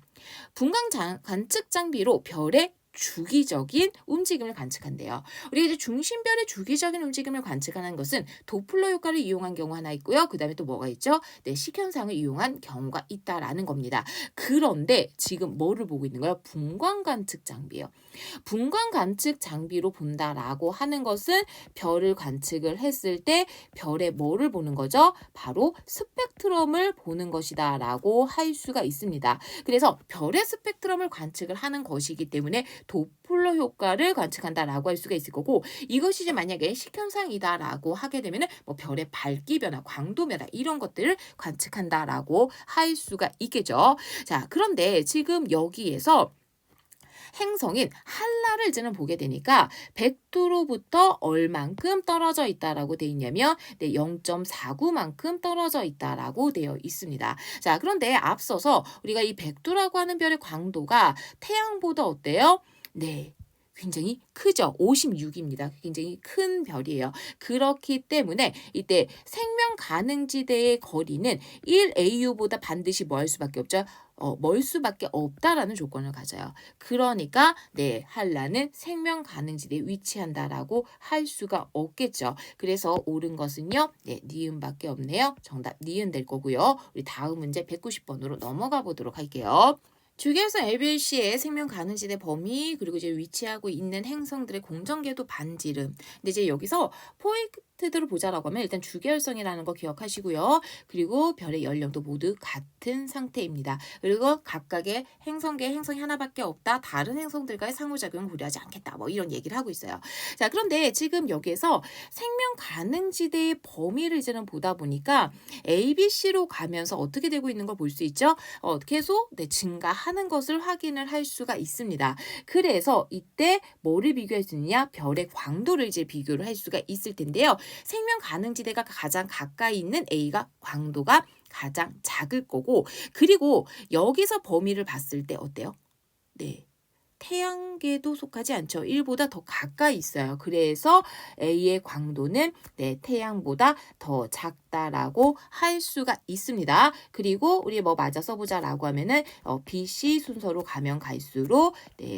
분광 관측 장비로 별의 주기적인 움직임을 관측한대요. 우리가 이제 중심별의 주기적인 움직임을 관측하는 것은 도플러 효과를 이용한 경우 하나 있고요. 그 다음에 또 뭐가 있죠? 네, 식현상을 이용한 경우가 있다라는 겁니다. 그런데 지금 뭐를 보고 있는 거예요? 분광 관측 장비예요. 분광 관측 장비로 본다라고 하는 것은 별을 관측을 했을 때 별의 뭐를 보는 거죠? 바로 스펙트럼을 보는 것이다 라고 할 수가 있습니다. 그래서 별의 스펙트럼을 관측을 하는 것이기 때문에 도플러 효과를 관측한다라고 할 수가 있을 거고 이것이 이제 만약에 식현상이다라고 하게 되면은 뭐 별의 밝기 변화, 광도 변화 이런 것들을 관측한다라고 할 수가 있겠죠. 자, 그런데 지금 여기에서 행성인 한라를 이제는 보게 되니까 백두로부터 얼만큼 떨어져 있다라고 돼 있냐면 네, 0.49만큼 떨어져 있다라고 되어 있습니다. 자, 그런데 앞서서 우리가 이 백두라고 하는 별의 광도가 태양보다 어때요? 네. 굉장히 크죠. 56입니다. 굉장히 큰 별이에요. 그렇기 때문에 이때 생명 가능지대의 거리는 1AU보다 반드시 뭐 할 수밖에 없죠? 멀 수밖에 없다라는 조건을 가져요. 그러니까 네, 한라는 생명 가능지대에 위치한다라고 할 수가 없겠죠. 그래서 옳은 것은요. 네, 니은밖에 없네요. 정답 니은 될 거고요. 우리 다음 문제 190번으로 넘어가 보도록 할게요. 주기율성 ABC의 생명 가능지대 범위 그리고 이제 위치하고 있는 행성들의 공전궤도 반지름. 근데 이제 여기서 포인트들을 보자라고 하면 일단 주기율성이라는 거 기억하시고요. 그리고 별의 연령도 모두 같은 상태입니다. 그리고 각각의 행성계에 행성이 하나밖에 없다. 다른 행성들과의 상호작용을 고려하지 않겠다. 뭐 이런 얘기를 하고 있어요. 자, 그런데 지금 여기에서 생명 가능지대의 범위를 이제는 보다 보니까 ABC로 가면서 어떻게 되고 있는 걸 볼 수 있죠? 계속 증가하는 것을 확인을 할 수가 있습니다. 그래서 이때 뭐를 비교할 수 있느냐? 별의 광도를 이제 비교를 할 수가 있을 텐데요. 생명 가능지대가 가장 가까이 있는 A가 광도가 가장 작을 거고, 그리고 여기서 범위를 봤을 때 어때요? 네. 태양계도 속하지 않죠. 1보다 더 가까이 있어요. 그래서 A의 광도는 태양보다 더 작다라고 할 수가 있습니다. 그리고 우리 뭐 맞아 써보자라고 하면은 B, C 순서로 가면 갈수록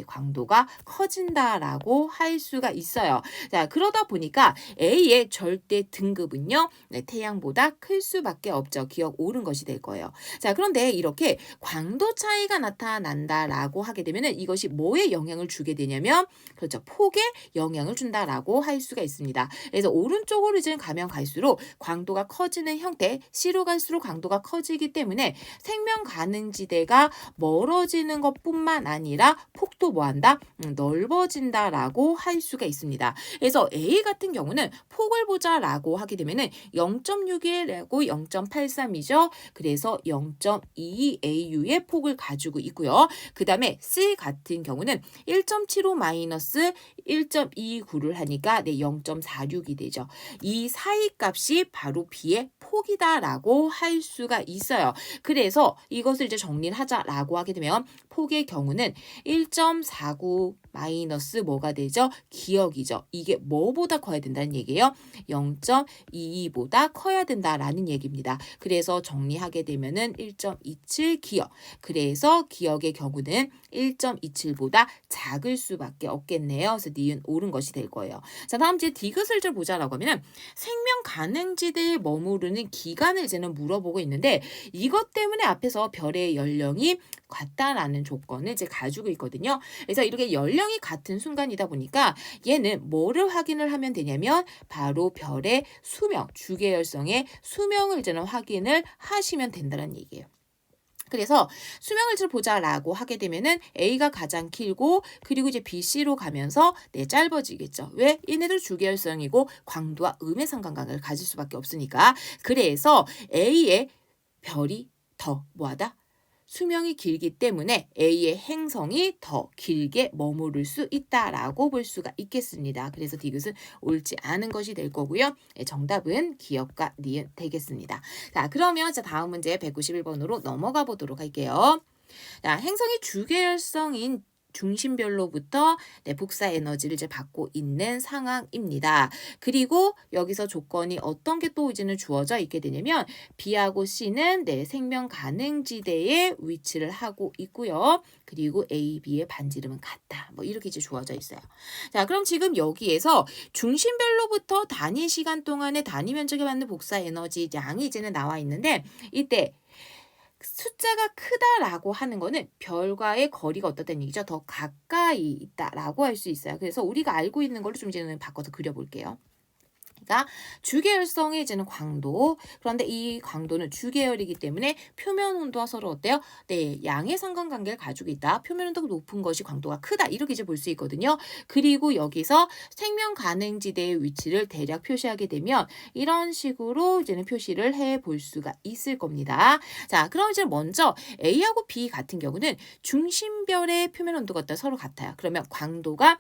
광도가 커진다라고 할 수가 있어요. 자, 그러다 보니까 A의 절대 등급은요, 태양보다 클 수밖에 없죠. 기억 옳은 것이 될 거예요. 자, 그런데 이렇게 광도 차이가 나타난다라고 하게 되면은 이것이 뭐에 영향을 주게 되냐면, 그렇죠, 폭에 영향을 준다라고 할 수가 있습니다. 그래서 오른쪽으로 이제 가면 갈수록 광도가 커지는 형태, C로 갈수록 광도가 커지기 때문에 생명 가능지대가 멀어지는 것뿐만 아니라 폭도 뭐한다? 넓어진다라고 할 수가 있습니다. 그래서 A 같은 경우는 폭을 보자라고 하게 되면은 0.61하고 0.83이죠. 그래서 0.22AU의 폭을 가지고 있고요. 그 다음에 C 같은 경우는 1.75 마이너스 1.29를 하니까 0.46이 되죠. 이 사이 값이 바로 B의 폭이다라고 할 수가 있어요. 그래서 이것을 이제 정리를 하자라고 하게 되면 폭의 경우는 1.49 마이너스 뭐가 되죠? 기억이죠. 이게 뭐보다 커야 된다는 얘기예요? 0.22보다 커야 된다라는 얘기입니다. 그래서 정리하게 되면은 1.27 기억. 그래서 기억의 경우는 1.27보다 작을 수밖에 없겠네요. 그래서 니은 옳은 것이 될 거예요. 자, 다음 이제 디귿을 좀 보자라고 하면은 생명 가능지대에 머무르는 기간을 이제는 물어보고 있는데, 이것 때문에 앞에서 별의 연령이 같다라는 조건을 이제 가지고 있거든요. 그래서 이렇게 연령이 같은 순간이다 보니까 얘는 뭐를 확인을 하면 되냐면 바로 별의 수명, 주계열성의 수명을 이제는 확인을 하시면 된다는 얘기예요. 그래서 수명을 좀 보자라고 하게 되면은 A가 가장 길고, 그리고 이제 B, C로 가면서 짧아지겠죠. 왜? 얘네들 주계열성이고 광도와 음의 상관관계를 가질 수밖에 없으니까. 그래서 A의 별이 더 뭐하다? 수명이 길기 때문에 A의 행성이 더 길게 머무를 수 있다라고 볼 수가 있겠습니다. 그래서 디귿은 옳지 않은 것이 될 거고요. 정답은 기억과 니은 되겠습니다. 자, 그러면 다음 문제 191번으로 넘어가 보도록 할게요. 자, 행성이 주계열성인 중심별로부터 복사 에너지를 이제 받고 있는 상황입니다. 그리고 여기서 조건이 어떤 게 또 이제는 주어져 있게 되냐면 B하고 C는 생명 가능지대에 위치를 하고 있고요. 그리고 A, B의 반지름은 같다. 뭐 이렇게 이제 주어져 있어요. 자, 그럼 지금 여기에서 중심별로부터 단위 시간 동안의 단위 면적에 받는 복사 에너지 양이 이제는 나와 있는데, 이때 숫자가 크다라고 하는 거는 별과의 거리가 어떻다는 얘기죠? 더 가까이 있다라고 할 수 있어요. 그래서 우리가 알고 있는 걸로 좀 이제는 바꿔서 그려볼게요. 그러니까 주계열성의 이제는 광도. 그런데 이 광도는 주계열이기 때문에 표면 온도와 서로 어때요? 양의 상관관계를 가지고 있다. 표면 온도가 높은 것이 광도가 크다. 이렇게 이제 볼 수 있거든요. 그리고 여기서 생명 가능지대의 위치를 대략 표시하게 되면 이런 식으로 이제는 표시를 해 볼 수가 있을 겁니다. 자, 그럼 이제 먼저 A하고 B 같은 경우는 중심별의 표면 온도가 서로 같아요. 그러면 광도가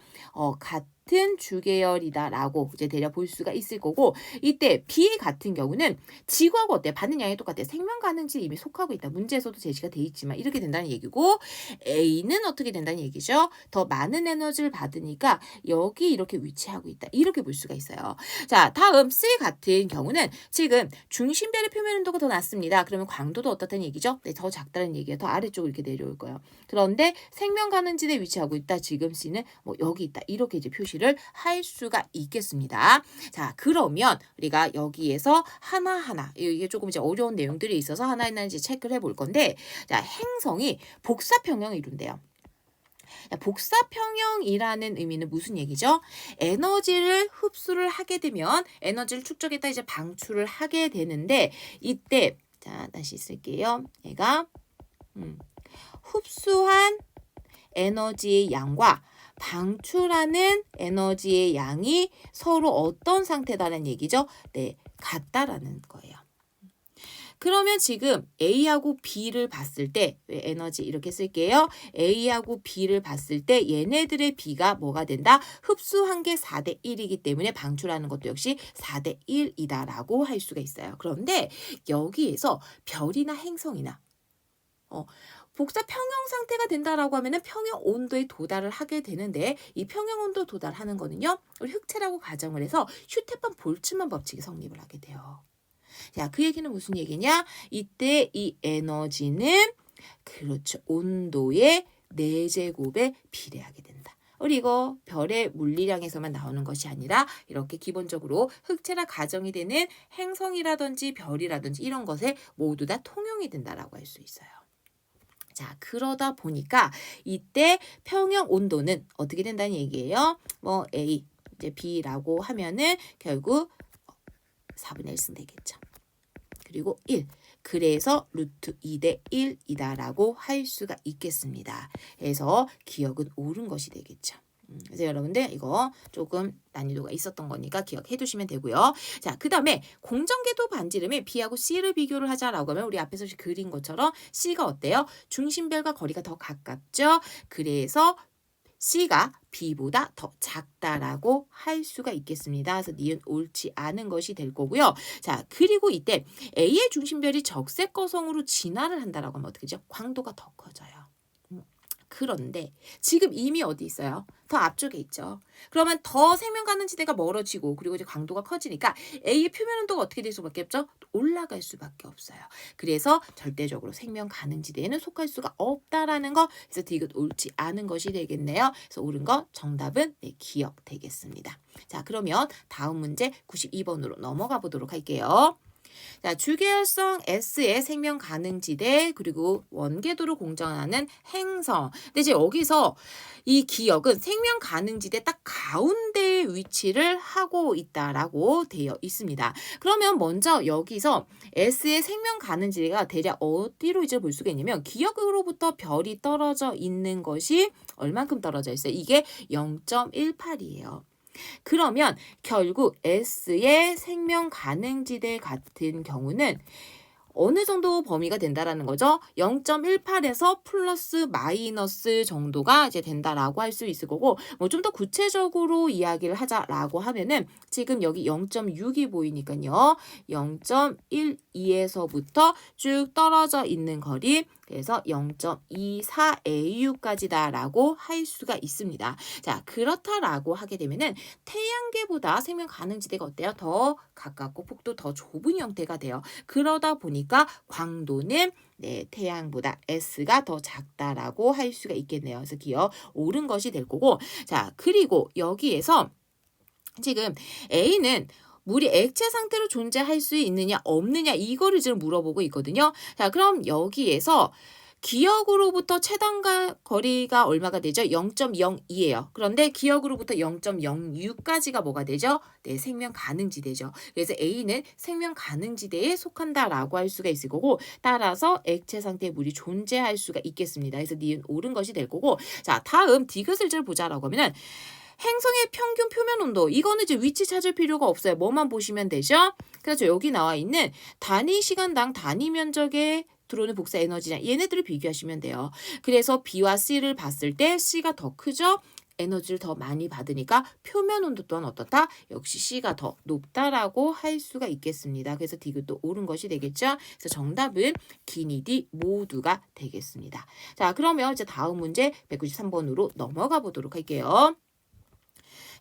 같은 주계열이다라고 이제 대략 볼 수가 있을 거고, 이때 B 같은 경우는 지구하고 어때? 받는 양이 똑같아. 생명 가능지에 이미 속하고 있다. 문제에서도 제시가 돼 있지만 이렇게 된다는 얘기고, A는 어떻게 된다는 얘기죠? 더 많은 에너지를 받으니까 여기 이렇게 위치하고 있다. 이렇게 볼 수가 있어요. 자, 다음 C 같은 경우는 지금 중심별의 표면 온도가 더 낮습니다. 그러면 광도도 어떻다는 얘기죠? 더 작다는 얘기예요. 더 아래쪽으로 이렇게 내려올 거예요. 그런데 생명 가능지대에 위치하고 있다. 지금 C는 뭐 여기 있다. 이렇게 이제 표시를 표시를 할 수가 있겠습니다. 자, 그러면 우리가 여기에서 하나하나 이게 조금 이제 어려운 내용들이 있어서 하나하나 이제 체크를 해볼 건데, 자, 행성이 복사평형을 이룬대요. 복사평형이라는 의미는 무슨 얘기죠? 에너지를 흡수를 하게 되면 에너지를 축적했다 이제 방출을 하게 되는데, 이때 자 다시 쓸게요. 얘가 흡수한 에너지의 양과 방출하는 에너지의 양이 서로 어떤 상태다라는 얘기죠? 네, 같다라는 거예요. 그러면 지금 A하고 B를 봤을 때 에너지 이렇게 쓸게요. A하고 B를 봤을 때 얘네들의 B가 뭐가 된다? 흡수한 게 4대 1이기 때문에 방출하는 것도 역시 4대 1이다라고 할 수가 있어요. 그런데 여기에서 별이나 행성이나 복사 평형 상태가 된다라고 하면은 평형 온도에 도달을 하게 되는데, 이 평형 온도 도달하는 거는요, 우리 흑체라고 가정을 해서 휴테판 볼츠만 법칙이 성립을 하게 돼요. 자, 그 얘기는 무슨 얘기냐? 이때 이 에너지는 그렇죠, 온도의 4제곱에 비례하게 된다. 그리고 별의 물리량에서만 나오는 것이 아니라 이렇게 기본적으로 흑체라 가정이 되는 행성이라든지 별이라든지 이런 것에 모두 다 통용이 된다라고 할 수 있어요. 자, 그러다 보니까 이때 평형 온도는 어떻게 된다는 얘기예요? 뭐 A, 이제 B라고 하면은 결국 4분의 1승 되겠죠. 그리고 1. 그래서 루트 2대 1이다라고 할 수가 있겠습니다. 그래서 기억은 옳은 것이 되겠죠. 그래서 여러분들 이거 조금 난이도가 있었던 거니까 기억해 두시면 되고요. 자, 그 다음에 공전궤도 반지름에 B하고 C를 비교를 하자라고 하면 우리 앞에서 그린 것처럼 C가 어때요? 중심별과 거리가 더 가깝죠. 그래서 C가 B보다 더 작다라고 할 수가 있겠습니다. 그래서 니은 옳지 않은 것이 될 거고요. 자, 그리고 이때 A의 중심별이 적색 거성으로 진화를 한다라고 하면 어떻게 되죠? 광도가 더 커져요. 그런데 지금 이미 어디 있어요? 더 앞쪽에 있죠. 그러면 더 생명 가는 지대가 멀어지고 그리고 이제 강도가 커지니까 A의 표면 온도가 어떻게 될 수밖에 없죠? 올라갈 수밖에 없어요. 그래서 절대적으로 생명 가능 지대에는 속할 수가 없다라는 거. 그래서 디귿 옳지 않은 것이 되겠네요. 그래서 옳은 거 정답은 네, 기억 되겠습니다. 자, 그러면 다음 문제 92번으로 넘어가 보도록 할게요. 자, 주계열성 S의 생명 가능 지대 그리고 원궤도로 공전하는 행성. 근데 이제 여기서 이 기역은 생명 가능 지대 딱 가운데에 위치를 하고 있다라고 되어 있습니다. 그러면 먼저 여기서 S의 생명 가능 지대가 대략 어디로 이제 볼 수가 있냐면 기역으로부터 별이 떨어져 있는 것이 얼만큼 떨어져 있어요? 이게 0.18이에요. 그러면 결국 S의 생명 가능지대 같은 경우는 어느 정도 범위가 된다라는 거죠? 0.18에서 플러스 마이너스 정도가 이제 된다라고 할 수 있을 거고, 뭐 좀 더 구체적으로 이야기를 하자라고 하면은 지금 여기 0.6이 보이니까요. 0.12에서부터 쭉 떨어져 있는 거리, 그래서 0.24AU까지다라고 할 수가 있습니다. 자, 그렇다라고 하게 되면은 태양계보다 생명 가능지대가 어때요? 더 가깝고 폭도 더 좁은 형태가 돼요. 그러다 보니까 광도는 네, 태양보다 S가 더 작다라고 할 수가 있겠네요. 그래서 기억 옳은 것이 될 거고, 자, 그리고 여기에서 지금 A는 물이 액체 상태로 존재할 수 있느냐 없느냐 이거를 지금 물어보고 있거든요. 자, 그럼 여기에서 기역으로부터 최단가 거리가 얼마가 되죠? 0.02예요. 그런데 기역으로부터 0.06까지가 뭐가 되죠? 네, 생명 가능지대죠. 그래서 A는 생명 가능지대에 속한다라고 할 수가 있을 거고, 따라서 액체 상태의 물이 존재할 수가 있겠습니다. 그래서 니은 옳은 것이 될 거고, 자, 다음 디귿을 좀 보자라고 하면은 행성의 평균 표면 온도, 이거는 이제 위치 찾을 필요가 없어요. 뭐만 보시면 되죠? 그래서 여기 나와 있는 단위 시간당 단위 면적의 들어오는 복사 에너지량, 얘네들을 비교하시면 돼요. 그래서 B와 C를 봤을 때 C가 더 크죠? 에너지를 더 많이 받으니까 표면 온도 또한 어떻다? 역시 C가 더 높다라고 할 수가 있겠습니다. 그래서 디귿도 옳은 것이 되겠죠? 그래서 정답은 기니 디 모두가 되겠습니다. 자, 그러면 이제 다음 문제 193번으로 넘어가 보도록 할게요.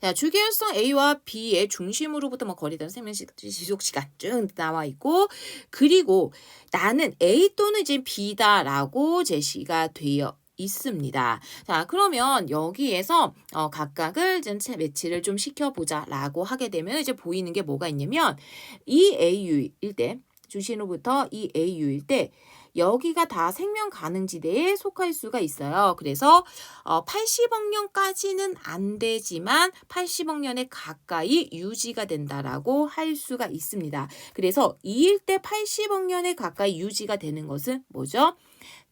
자, 주계열성 A와 B의 중심으로부터 뭐 거리든 생명 지속 시간 쭉 나와 있고, 그리고 나는 A 또는 이제 B다라고 제시가 되어 있습니다. 자, 그러면 여기에서 각각을 좀 매치를 좀 시켜보자라고 하게 되면 이제 보이는 게 뭐가 있냐면 이 AU일 때 주신으로부터 이 AU일 때 여기가 다 생명 가능지대에 속할 수가 있어요. 그래서 80억 년까지는 안 되지만 80억 년에 가까이 유지가 된다라고 할 수가 있습니다. 그래서 2일 때 80억 년에 가까이 유지가 되는 것은 뭐죠?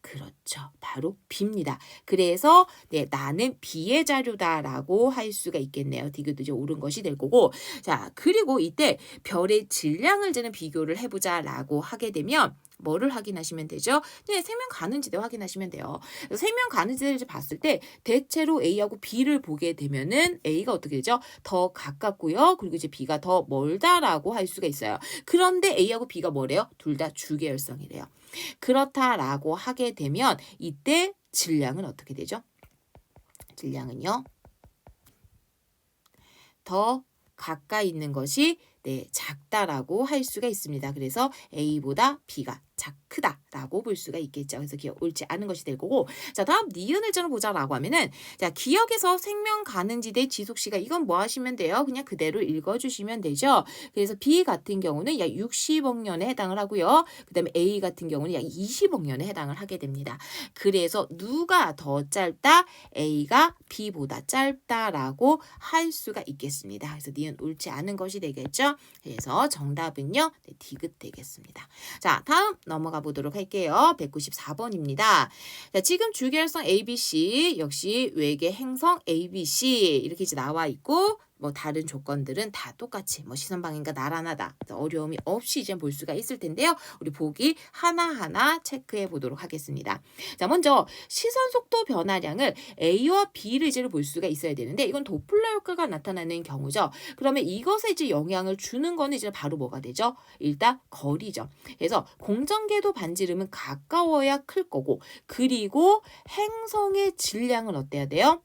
그렇죠. 바로 B입니다. 그래서 나는 B의 자료다라고 할 수가 있겠네요. 디귿도 이제 옳은 것이 될 거고. 자, 그리고 이때 별의 질량을 저는 비교를 해보자라고 하게 되면 뭐를 확인하시면 되죠? 네, 생명 가능지대 확인하시면 돼요. 생명 가능지대를 이제 봤을 때 대체로 A하고 B를 보게 되면은 A가 어떻게 되죠? 더 가깝고요. 그리고 이제 B가 더 멀다라고 할 수가 있어요. 그런데 A하고 B가 뭐래요? 둘 다 주계열성이래요. 그렇다라고 하게 되면 이때 질량은 어떻게 되죠? 질량은요. 더 가까이 있는 것이 작다라고 할 수가 있습니다. 그래서 A보다 B가 크다라고 볼 수가 있겠죠. 그래서 기억 옳지 않은 것이 될 거고. 자, 다음 니은을 저는 보자라고 하면은 자, 기억에서 생명 가능지대 지속시가 이건 뭐 하시면 돼요? 그냥 그대로 읽어주시면 되죠. 그래서 B 같은 경우는 약 60억 년에 해당을 하고요. 그 다음에 A 같은 경우는 약 20억 년에 해당을 하게 됩니다. 그래서 누가 더 짧다? A가 B보다 짧다라고 할 수가 있겠습니다. 그래서 니은 옳지 않은 것이 되겠죠. 그래서 정답은요. 디귿 되겠습니다. 자, 다음 넘어가 보도록 할게요. 194번입니다. 자, 지금 주계열성 ABC 역시 외계 행성 ABC 이렇게 이제 나와 있고 뭐 다른 조건들은 다 똑같이 뭐 시선 방향과 나란하다 어려움이 없이 이제 볼 수가 있을 텐데요. 우리 보기 하나하나 체크해 보도록 하겠습니다. 자, 먼저 시선 속도 변화량을 A와 B를 이제 볼 수가 있어야 되는데 이건 도플러 효과가 나타나는 경우죠. 그러면 이것에 이제 영향을 주는 거는 이제 바로 뭐가 되죠? 일단 거리죠. 그래서 공전궤도 반지름은 가까워야 클 거고 그리고 행성의 질량은 어때야 돼요?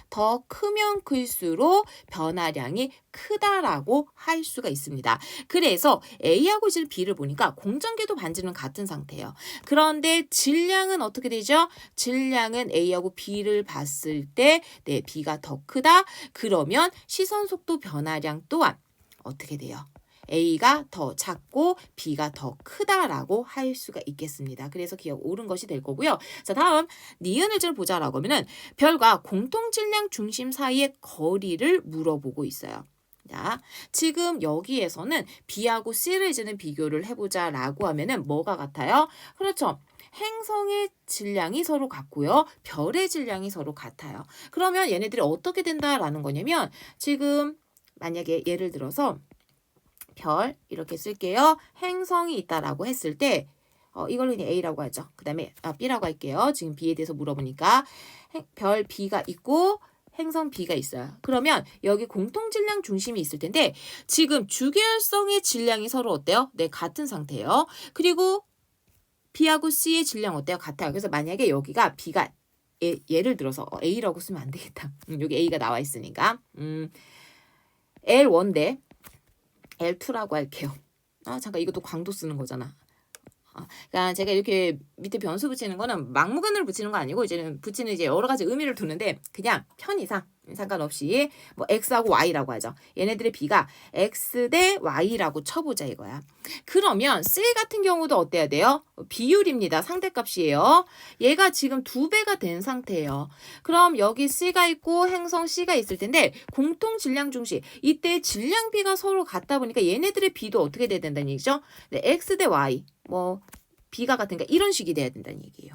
더 크면 클수록 변화량이 크다라고 할 수가 있습니다. 그래서 A하고 지금 B를 보니까 공전궤도 반지름은 같은 상태예요. 그런데 질량은 어떻게 되죠? 질량은 A하고 B를 봤을 때 B가 더 크다. 그러면 시선 속도 변화량 또한 어떻게 돼요? A가 더 작고 B가 더 크다라고 할 수가 있겠습니다. 그래서 기억 옳은 것이 될 거고요. 자, 다음 니은을 좀 보자라고 하면은 별과 공통 질량 중심 사이의 거리를 물어보고 있어요. 자, 지금 여기에서는 B하고 C를 이제는 비교를 해보자라고 하면은 뭐가 같아요? 그렇죠. 행성의 질량이 서로 같고요. 별의 질량이 서로 같아요. 그러면 얘네들이 어떻게 된다라는 거냐면 지금 만약에 예를 들어서 별 이렇게 쓸게요. 행성이 있다라고 했을 때 이걸 그냥 A라고 하죠. 그 다음에 B라고 할게요. 지금 B에 대해서 물어보니까 별 B가 있고 행성 B가 있어요. 그러면 여기 공통 질량 중심이 있을 텐데 지금 주계열성의 질량이 서로 어때요? 네, 같은 상태예요. 그리고 B하고 C의 질량 어때요? 같아요. 그래서 만약에 여기가 B가 예를 들어서 A라고 쓰면 안 되겠다. 여기 A가 나와 있으니까 L1 대 L2라고 할게요. 잠깐 이것도 광도 쓰는 거잖아. 그러니까 제가 이렇게 밑에 변수 붙이는 거는 막무가내로 붙이는 거 아니고 이제는 붙이는 이제 여러 가지 의미를 두는데 그냥 편의상 상관없이 뭐 x하고 y라고 하죠. 얘네들의 b가 x 대 y라고 쳐보자 이거야. 그러면 c 같은 경우도 어때야 돼요? 비율입니다. 상대값이에요. 얘가 지금 2배가 된 상태예요. 그럼 여기 c가 있고 행성 c가 있을 텐데 공통 질량 중시 이때 질량 b가 서로 같다 보니까 얘네들의 b도 어떻게 돼야 된다는 얘기죠? 네, x 대 y 뭐 b가 같으니까 이런 식이 돼야 된다는 얘기예요.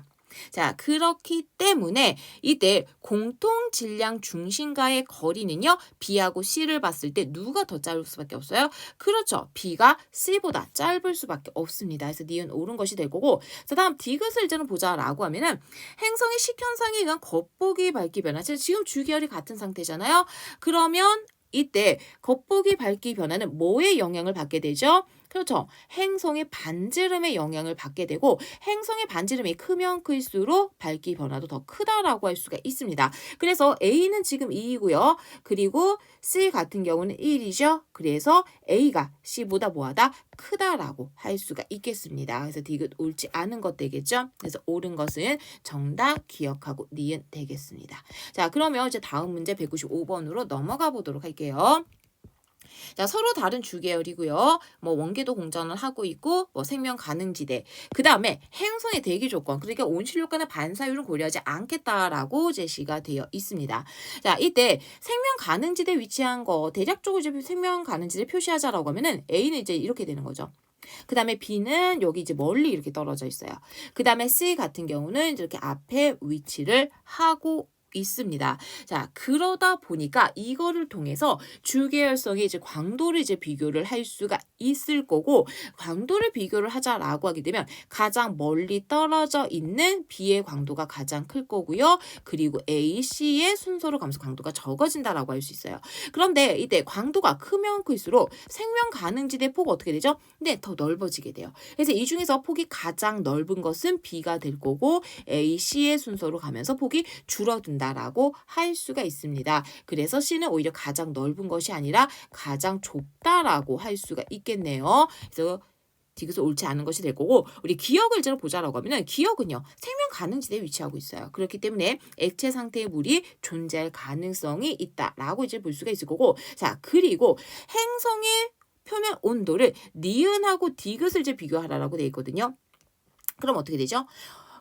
자, 그렇기 때문에 이때 공통 질량 중심과의 거리는요. B하고 C를 봤을 때 누가 더 짧을 수밖에 없어요? 그렇죠. B가 C보다 짧을 수밖에 없습니다. 그래서 니은 옳은 것이 될 거고 자, 다음 디귿을 이제는 보자라고 하면은 행성의 식현상에 의한 겉보기 밝기 변화 지금 주기열이 같은 상태잖아요. 그러면 이때 겉보기 밝기 변화는 뭐에 영향을 받게 되죠? 그렇죠. 행성의 반지름의 영향을 받게 되고 행성의 반지름이 크면 클수록 밝기 변화도 더 크다라고 할 수가 있습니다. 그래서 A는 지금 2이고요. 그리고 C 같은 경우는 1이죠. 그래서 A가 C보다 뭐하다? 크다라고 할 수가 있겠습니다. 그래서 디귿 옳지 않은 것 되겠죠. 그래서 옳은 것은 정답 기억하고 니은 되겠습니다. 자, 그러면 이제 다음 문제 195번으로 넘어가 보도록 할게요. 자, 서로 다른 주계열이고요. 뭐 원궤도 공전을 하고 있고 뭐 생명 가능지대. 그다음에 행성의 대기 조건. 그러니까 온실 효과나 반사율은 고려하지 않겠다라고 제시가 되어 있습니다. 자, 이때 생명 가능지대 위치한 거 대략적으로 이제 생명 가능지대 표시하자라고 하면은 A는 이제 이렇게 되는 거죠. 그 다음에 B는 여기 이제 멀리 이렇게 떨어져 있어요. 그 다음에 C 같은 경우는 이렇게 앞에 위치를 하고 있습니다. 자, 그러다 보니까 이거를 통해서 주계열성의 이제 광도를 이제 비교를 할 수가 있을 거고, 광도를 비교를 하자라고 하게 되면 가장 멀리 떨어져 있는 B의 광도가 가장 클 거고요. 그리고 A, C의 순서로 가면서 광도가 적어진다라고 할 수 있어요. 그런데 이때 광도가 크면 클수록 생명 가능지대 폭이 어떻게 되죠? 네, 더 넓어지게 돼요. 그래서 이 중에서 폭이 가장 넓은 것은 B가 될 거고 A, C의 순서로 가면서 폭이 줄어든다라고 할 수가 있습니다. 그래서 C는 오히려 가장 넓은 것이 아니라 가장 좁다라고 할 수가 있겠네요. 그래서 디귿은 옳지 않은 것이 될 거고, 우리 기역을 이제 보자라고 하면은 기역은요 생명 가능지대에 위치하고 있어요. 그렇기 때문에 액체 상태의 물이 존재할 가능성이 있다라고 이제 볼 수가 있을 거고, 자, 그리고 행성의 표면 온도를 니은하고 디귿을 이제 비교하라라고 돼 있거든요. 그럼 어떻게 되죠?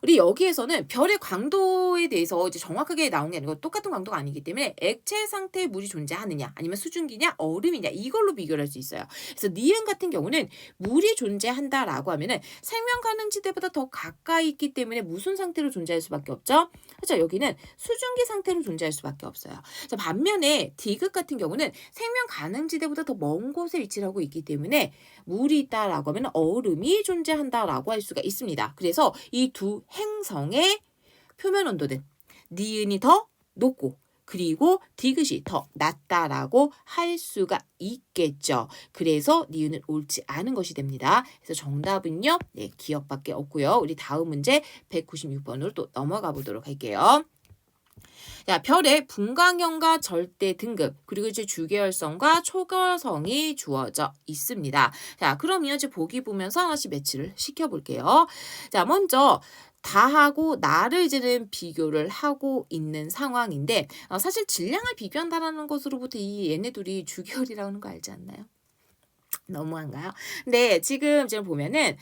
우리 여기에서는 별의 광도에 대해서 이제 정확하게 나온 게 아니고 똑같은 광도가 아니기 때문에 액체 상태의 물이 존재하느냐 아니면 수증기냐 얼음이냐 이걸로 비교를 할 수 있어요. 그래서 니은 같은 경우는 물이 존재한다라고 하면은 생명 가능지대보다 더 가까이 있기 때문에 무슨 상태로 존재할 수밖에 없죠? 그렇죠. 여기는 수증기 상태로 존재할 수밖에 없어요. 자, 반면에 디귿 같은 경우는 생명 가능지대보다 더 먼 곳에 위치를 하고 있기 때문에 물이 있다라고 하면 얼음이 존재한다라고 할 수가 있습니다. 그래서 이 두 행성의 표면 온도는 니은이 더 높고 그리고 디귿이 더 낮다라고 할 수가 있겠죠. 그래서 니은은 옳지 않은 것이 됩니다. 그래서 정답은요, 네, 기억밖에 없고요. 우리 다음 문제 196번으로 또 넘어가 보도록 할게요. 자, 별의 분광형과 절대 등급, 그리고 이제 주계열성과 초결성이 주어져 있습니다. 자, 그러면 이제 보기 보면서 하나씩 매치를 시켜볼게요. 자, 먼저 다하고 나를 이제는 비교를 하고 있는 상황인데, 사실 질량을 비교한다라는 것으로부터 이 얘네 둘이 주계열이라는 거 알지 않나요? 너무한가요? 네, 지금 보면은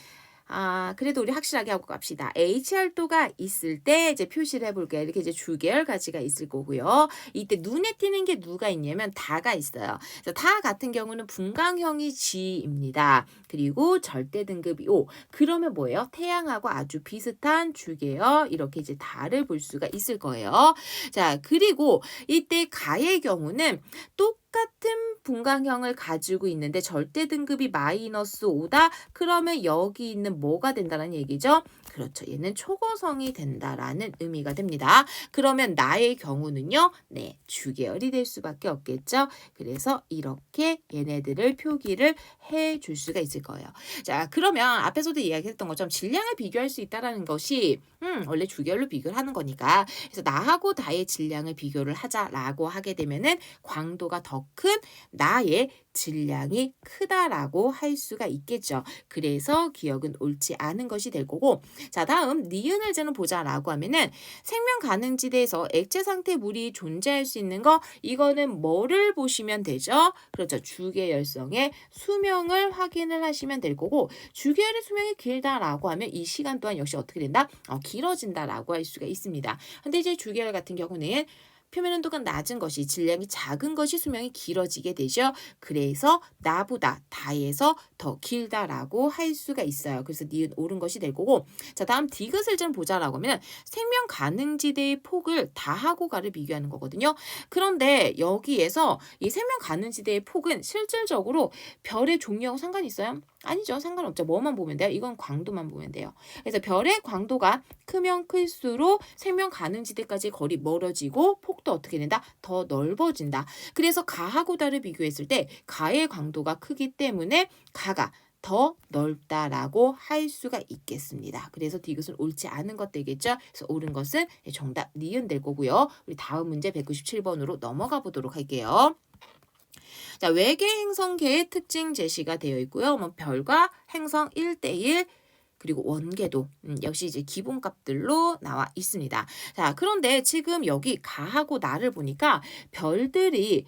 그래도 우리 확실하게 하고 갑시다. HR도가 있을 때 이제 표시를 해볼게요. 이렇게 이제 주계열 가지가 있을 거고요. 이때 눈에 띄는 게 누가 있냐면 다가 있어요. 그래서 다 같은 경우는 분광형이 G입니다. 그리고 절대 등급이 O. 그러면 뭐예요? 태양하고 아주 비슷한 주계열 이렇게 이제 다를 볼 수가 있을 거예요. 자, 그리고 이때 가의 경우는 똑같은 분광형을 가지고 있는데 절대 등급이 -5다. 그러면 여기 있는 뭐가 된다는 얘기죠? 그렇죠. 얘는 초고성이 된다라는 의미가 됩니다. 그러면 나의 경우는요. 네, 주계열이 될 수밖에 없겠죠. 그래서 이렇게 얘네들을 표기를 해줄 수가 있을 거예요. 자, 그러면 앞에서도 이야기했던 것처럼 질량을 비교할 수 있다는 것이 원래 주계열로 비교를 하는 거니까 그래서 나하고 나의 질량을 비교를 하자라고 하게 되면은 광도가 더 큰 나의 질량이 크다라고 할 수가 있겠죠. 그래서 기억은 옳지 않은 것이 될 거고, 자, 다음 니은을 이제는 보자라고 하면은 생명 가능지대에서 액체 상태 물이 존재할 수 있는 거, 이거는 뭐를 보시면 되죠? 그렇죠. 주계열성의 수명을 확인을 하시면 될 거고, 주계열의 수명이 길다라고 하면 이 시간 또한 역시 어떻게 된다? 길어진다라고 할 수가 있습니다. 근데 이제 주계열 같은 경우는 표면 온도가 낮은 것이 질량이 작은 것이 수명이 길어지게 되죠. 그래서 나보다 다에서 더 길다라고 할 수가 있어요. 그래서 니은 옳은 것이 될 거고, 자, 다음 디귿을 좀 보자라고 하면 생명 가능지대의 폭을 다하고 가를 비교하는 거거든요. 그런데 여기에서 이 생명 가능지대의 폭은 실질적으로 별의 종류하고 상관이 있어요? 아니죠. 상관없죠. 뭐만 보면 돼요? 이건 광도만 보면 돼요. 그래서 별의 광도가 크면 클수록 생명 가능지대까지 거리 멀어지고 폭도 어떻게 된다? 더 넓어진다. 그래서 가하고 다를 비교했을 때 가의 광도가 크기 때문에 가가 더 넓다라고 할 수가 있겠습니다. 그래서 디귿은 옳지 않은 것 되겠죠. 그래서 옳은 것은 정답 니은 될 거고요. 우리 다음 문제 197번으로 넘어가 보도록 할게요. 자, 외계 행성계의 특징 제시가 되어 있고요. 뭐 별과 행성 1대1 그리고 원궤도 역시 이제 기본값들로 나와 있습니다. 자, 그런데 지금 여기 가하고 나를 보니까 별들이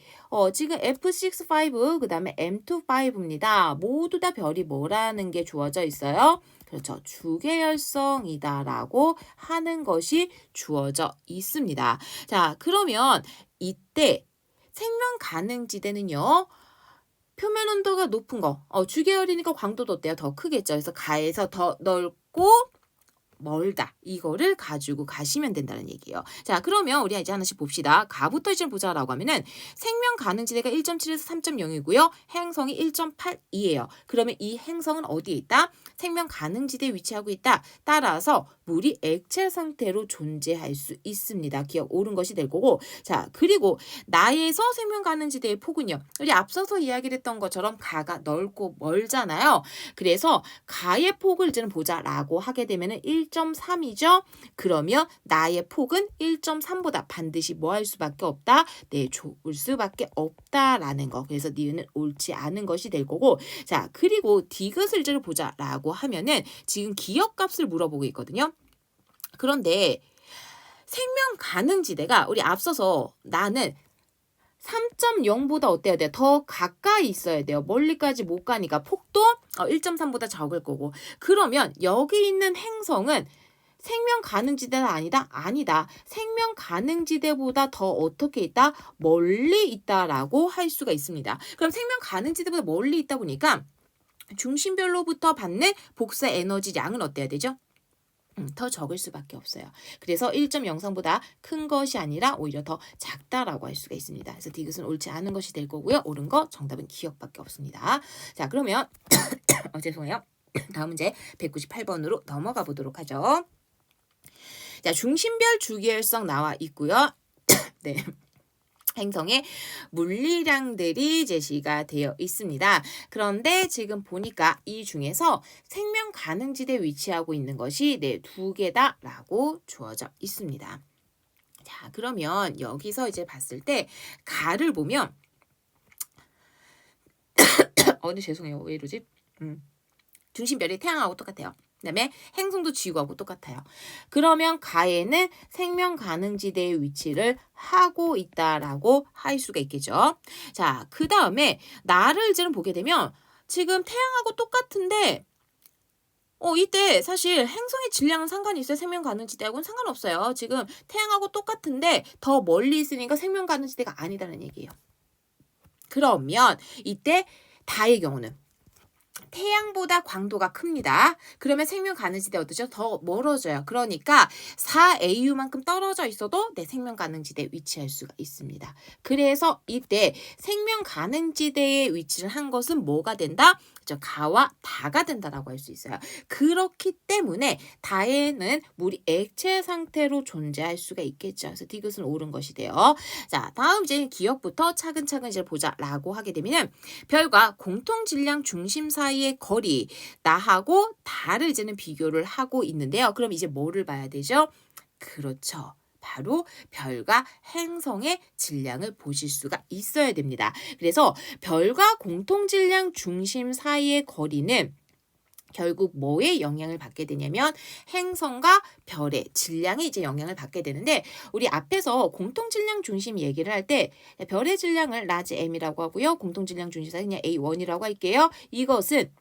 지금 F65 그다음에 M25입니다. 모두 다 별이 뭐라는 게 주어져 있어요? 그렇죠. 주계열성이다라고 하는 것이 주어져 있습니다. 자, 그러면 이때 생명 가능 지대는요. 표면 온도가 높은 거, 주계열이니까 광도도 어때요? 더 크겠죠. 그래서 가에서 더 넓고 멀다. 이거를 가지고 가시면 된다는 얘기예요. 자, 그러면 우리 이제 하나씩 봅시다. 가부터 이제 보자라고 하면은 생명 가능지대가 1.7에서 3.0이고요. 행성이 1.82예요. 그러면 이 행성은 어디에 있다? 생명 가능지대에 위치하고 있다. 따라서 물이 액체 상태로 존재할 수 있습니다. 기억 옳은 것이 될 거고. 자, 그리고 나에서 생명 가능지대의 폭은요. 우리 앞서서 이야기를 했던 것처럼 가가 넓고 멀잖아요. 그래서 가의 폭을 이제는 보자라고 하게 되면은 1.3이죠. 그러면 나의 폭은 1.3보다 반드시 뭐 할 수밖에 없다? 네, 좁을 수밖에 없다라는 거. 그래서 니은은 옳지 않은 것이 될 거고. 자, 그리고 디귿을 이제 보자라고 하면은 지금 기억값을 물어보고 있거든요. 그런데 생명 가능지대가 우리 앞서서 나는 3.0보다 어때야 돼요? 더 가까이 있어야 돼요. 멀리까지 못 가니까 폭도 1.3보다 적을 거고. 그러면 여기 있는 행성은 생명 가능지대가 아니다? 아니다. 생명 가능지대보다 더 어떻게 있다? 멀리 있다라고 할 수가 있습니다. 그럼 생명 가능지대보다 멀리 있다 보니까 중심별로부터 받는 복사 에너지 양은 어때야 되죠? 더 적을 수밖에 없어요. 그래서 1.03보다 큰 것이 아니라 오히려 더 작다라고 할 수가 있습니다. 그래서 디귿은 옳지 않은 것이 될 거고요. 옳은 거 정답은 기억밖에 없습니다. 자, 그러면 죄송해요. 다음 문제 198번으로 넘어가 보도록 하죠. 자, 중심별 주기율성 나와 있고요. 네. 행성의 물리량들이 제시가 되어 있습니다. 그런데 지금 보니까 이 중에서 생명 가능지대에 위치하고 있는 것이 네, 2개다라고 주어져 있습니다. 자, 그러면 여기서 이제 봤을 때 가를 보면 죄송해요. 왜 이러지? 중심별이 태양하고 똑같아요. 그다음에 행성도 지구하고 똑같아요. 그러면 가에는 생명 가능지대의 위치를 하고 있다라고 할 수가 있겠죠. 자, 그 다음에 나를 이제는 보게 되면 지금 태양하고 똑같은데 이때 사실 행성의 질량은 상관이 있어요. 생명 가능지대하고는 상관없어요. 지금 태양하고 똑같은데 더 멀리 있으니까 생명 가능지대가 아니다는 얘기예요. 그러면 이때 다의 경우는 태양보다 광도가 큽니다. 그러면 생명 가능지대 어떠죠? 더 멀어져요. 그러니까 4AU만큼 떨어져 있어도 내 생명 가능지대에 위치할 수가 있습니다. 그래서 이때 생명 가능지대에 위치를 한 것은 뭐가 된다? 가와 다가 된다라고 할 수 있어요. 그렇기 때문에 다에는 물이 액체 상태로 존재할 수가 있겠죠. 그래서 디귿은 옳은 것이 돼요. 자, 다음 이제 기억부터 차근차근 이제 보자라고 하게 되면은 별과 공통 질량 중심 사이의 거리, 나하고 다를 이제는 비교를 하고 있는데요. 그럼 이제 뭐를 봐야 되죠? 그렇죠. 바로 별과 행성의 질량을 보실 수가 있어야 됩니다. 그래서 별과 공통 질량 중심 사이의 거리는 결국 뭐에 영향을 받게 되냐면 행성과 별의 질량에 이제 영향을 받게 되는데 우리 앞에서 공통 질량 중심 얘기를 할 때 별의 질량을 라지 M이라고 하고요. 공통 질량 중심 사이 그냥 A1이라고 할게요. 이것은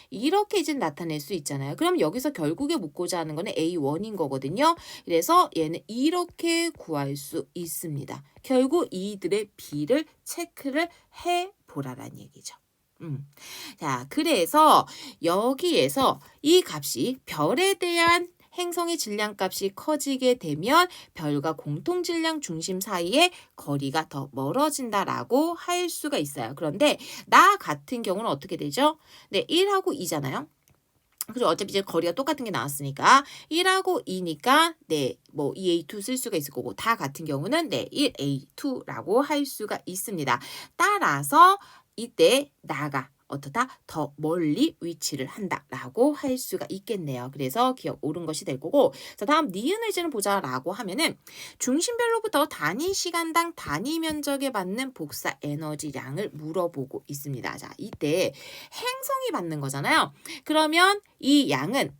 이렇게 이제 나타낼 수 있잖아요. 그럼 여기서 결국에 묻고자 하는 거는 A1인 거거든요. 그래서 얘는 이렇게 구할 수 있습니다. 결국 이들의 비를 체크를 해보라란 얘기죠. 자, 그래서 여기에서 이 값이 별에 대한 행성의 질량값이 커지게 되면 별과 공통 질량 중심 사이의 거리가 더 멀어진다라고 할 수가 있어요. 그런데 나 같은 경우는 어떻게 되죠? 네, 1하고 2잖아요. 그리고 어차피 이제 거리가 똑같은 게 나왔으니까 1하고 2니까 네, 뭐 2A2 쓸 수가 있을 거고 다 같은 경우는 네, 1A2라고 할 수가 있습니다. 따라서 이때 나가 어떻다? 더 멀리 위치를 한다라고 할 수가 있겠네요. 그래서 기억 옳은 것이 될 거고, 자, 다음 니은 의지는 보자라고 하면은 중심별로부터 단위 시간당 단위 면적에 받는 복사 에너지량을 물어보고 있습니다. 자, 이때 행성이 받는 거잖아요. 그러면 이 양은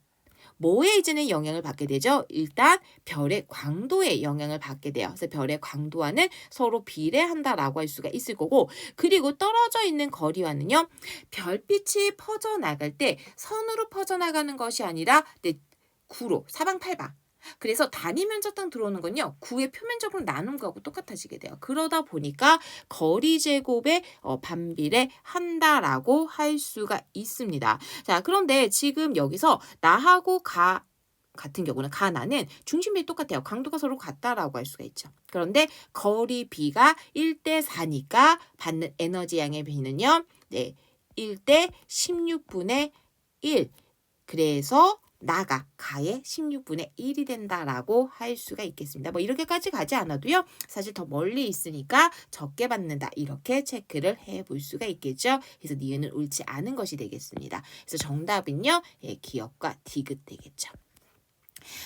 뭐에 이제는 영향을 받게 되죠? 일단 별의 광도에 영향을 받게 돼요. 그래서 별의 광도와는 서로 비례한다라고 할 수가 있을 거고, 그리고 떨어져 있는 거리와는요, 별빛이 퍼져나갈 때 선으로 퍼져나가는 것이 아니라 구로 사방팔방. 그래서 단위 면적당 들어오는 건요, 구의 표면적으로 나눈 거하고 똑같아지게 돼요. 그러다 보니까 거리 제곱에 반비례한다라고 할 수가 있습니다. 자, 그런데 지금 여기서 나하고 가 같은 경우는 가나는 중심이 똑같아요. 강도가 서로 같다라고 할 수가 있죠. 그런데 거리 B가 1대 4니까 받는 에너지 양의 B는요. 1대 16분의 1. 그래서 나가 가의 16분의 1이 된다라고 할 수가 있겠습니다. 뭐 이렇게까지 가지 않아도요. 사실 더 멀리 있으니까 적게 받는다. 이렇게 체크를 해볼 수가 있겠죠. 그래서 니은은 옳지 않은 것이 되겠습니다. 그래서 정답은요. 기억과 디귿 되겠죠.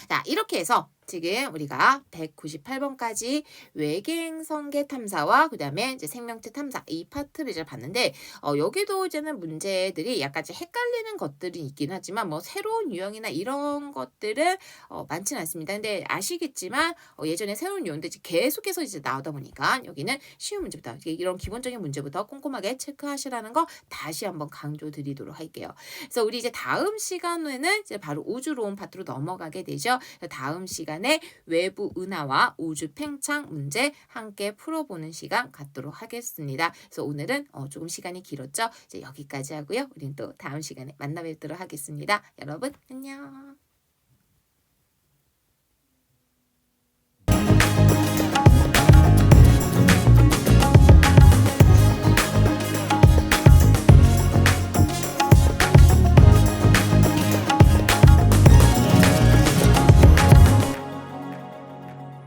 자, 이렇게 해서 지금 우리가 198번까지 외계행성계 탐사와 그다음에 이제 생명체 탐사 이 파트를 이제 봤는데 여기도 이제는 문제들이 약간 이제 헷갈리는 것들이 있긴 하지만 뭐 새로운 유형이나 이런 것들은 많지는 않습니다. 근데 아시겠지만 예전에 새로운 유형들 계속해서 이제 나오다 보니까 여기는 쉬운 문제부터 이런 기본적인 문제부터 꼼꼼하게 체크하시라는 거 다시 한번 강조드리도록 할게요. 그래서 우리 이제 다음 시간에는 이제 바로 우주로운 파트로 넘어가게 되죠. 다음 시간에 외부 은하와 우주 팽창 문제 함께 풀어보는 시간 갖도록 하겠습니다. 그래서 오늘은 조금 시간이 길었죠. 이제 여기까지 하고요. 우리는 또 다음 시간에 만나 뵙도록 하겠습니다. 여러분 안녕.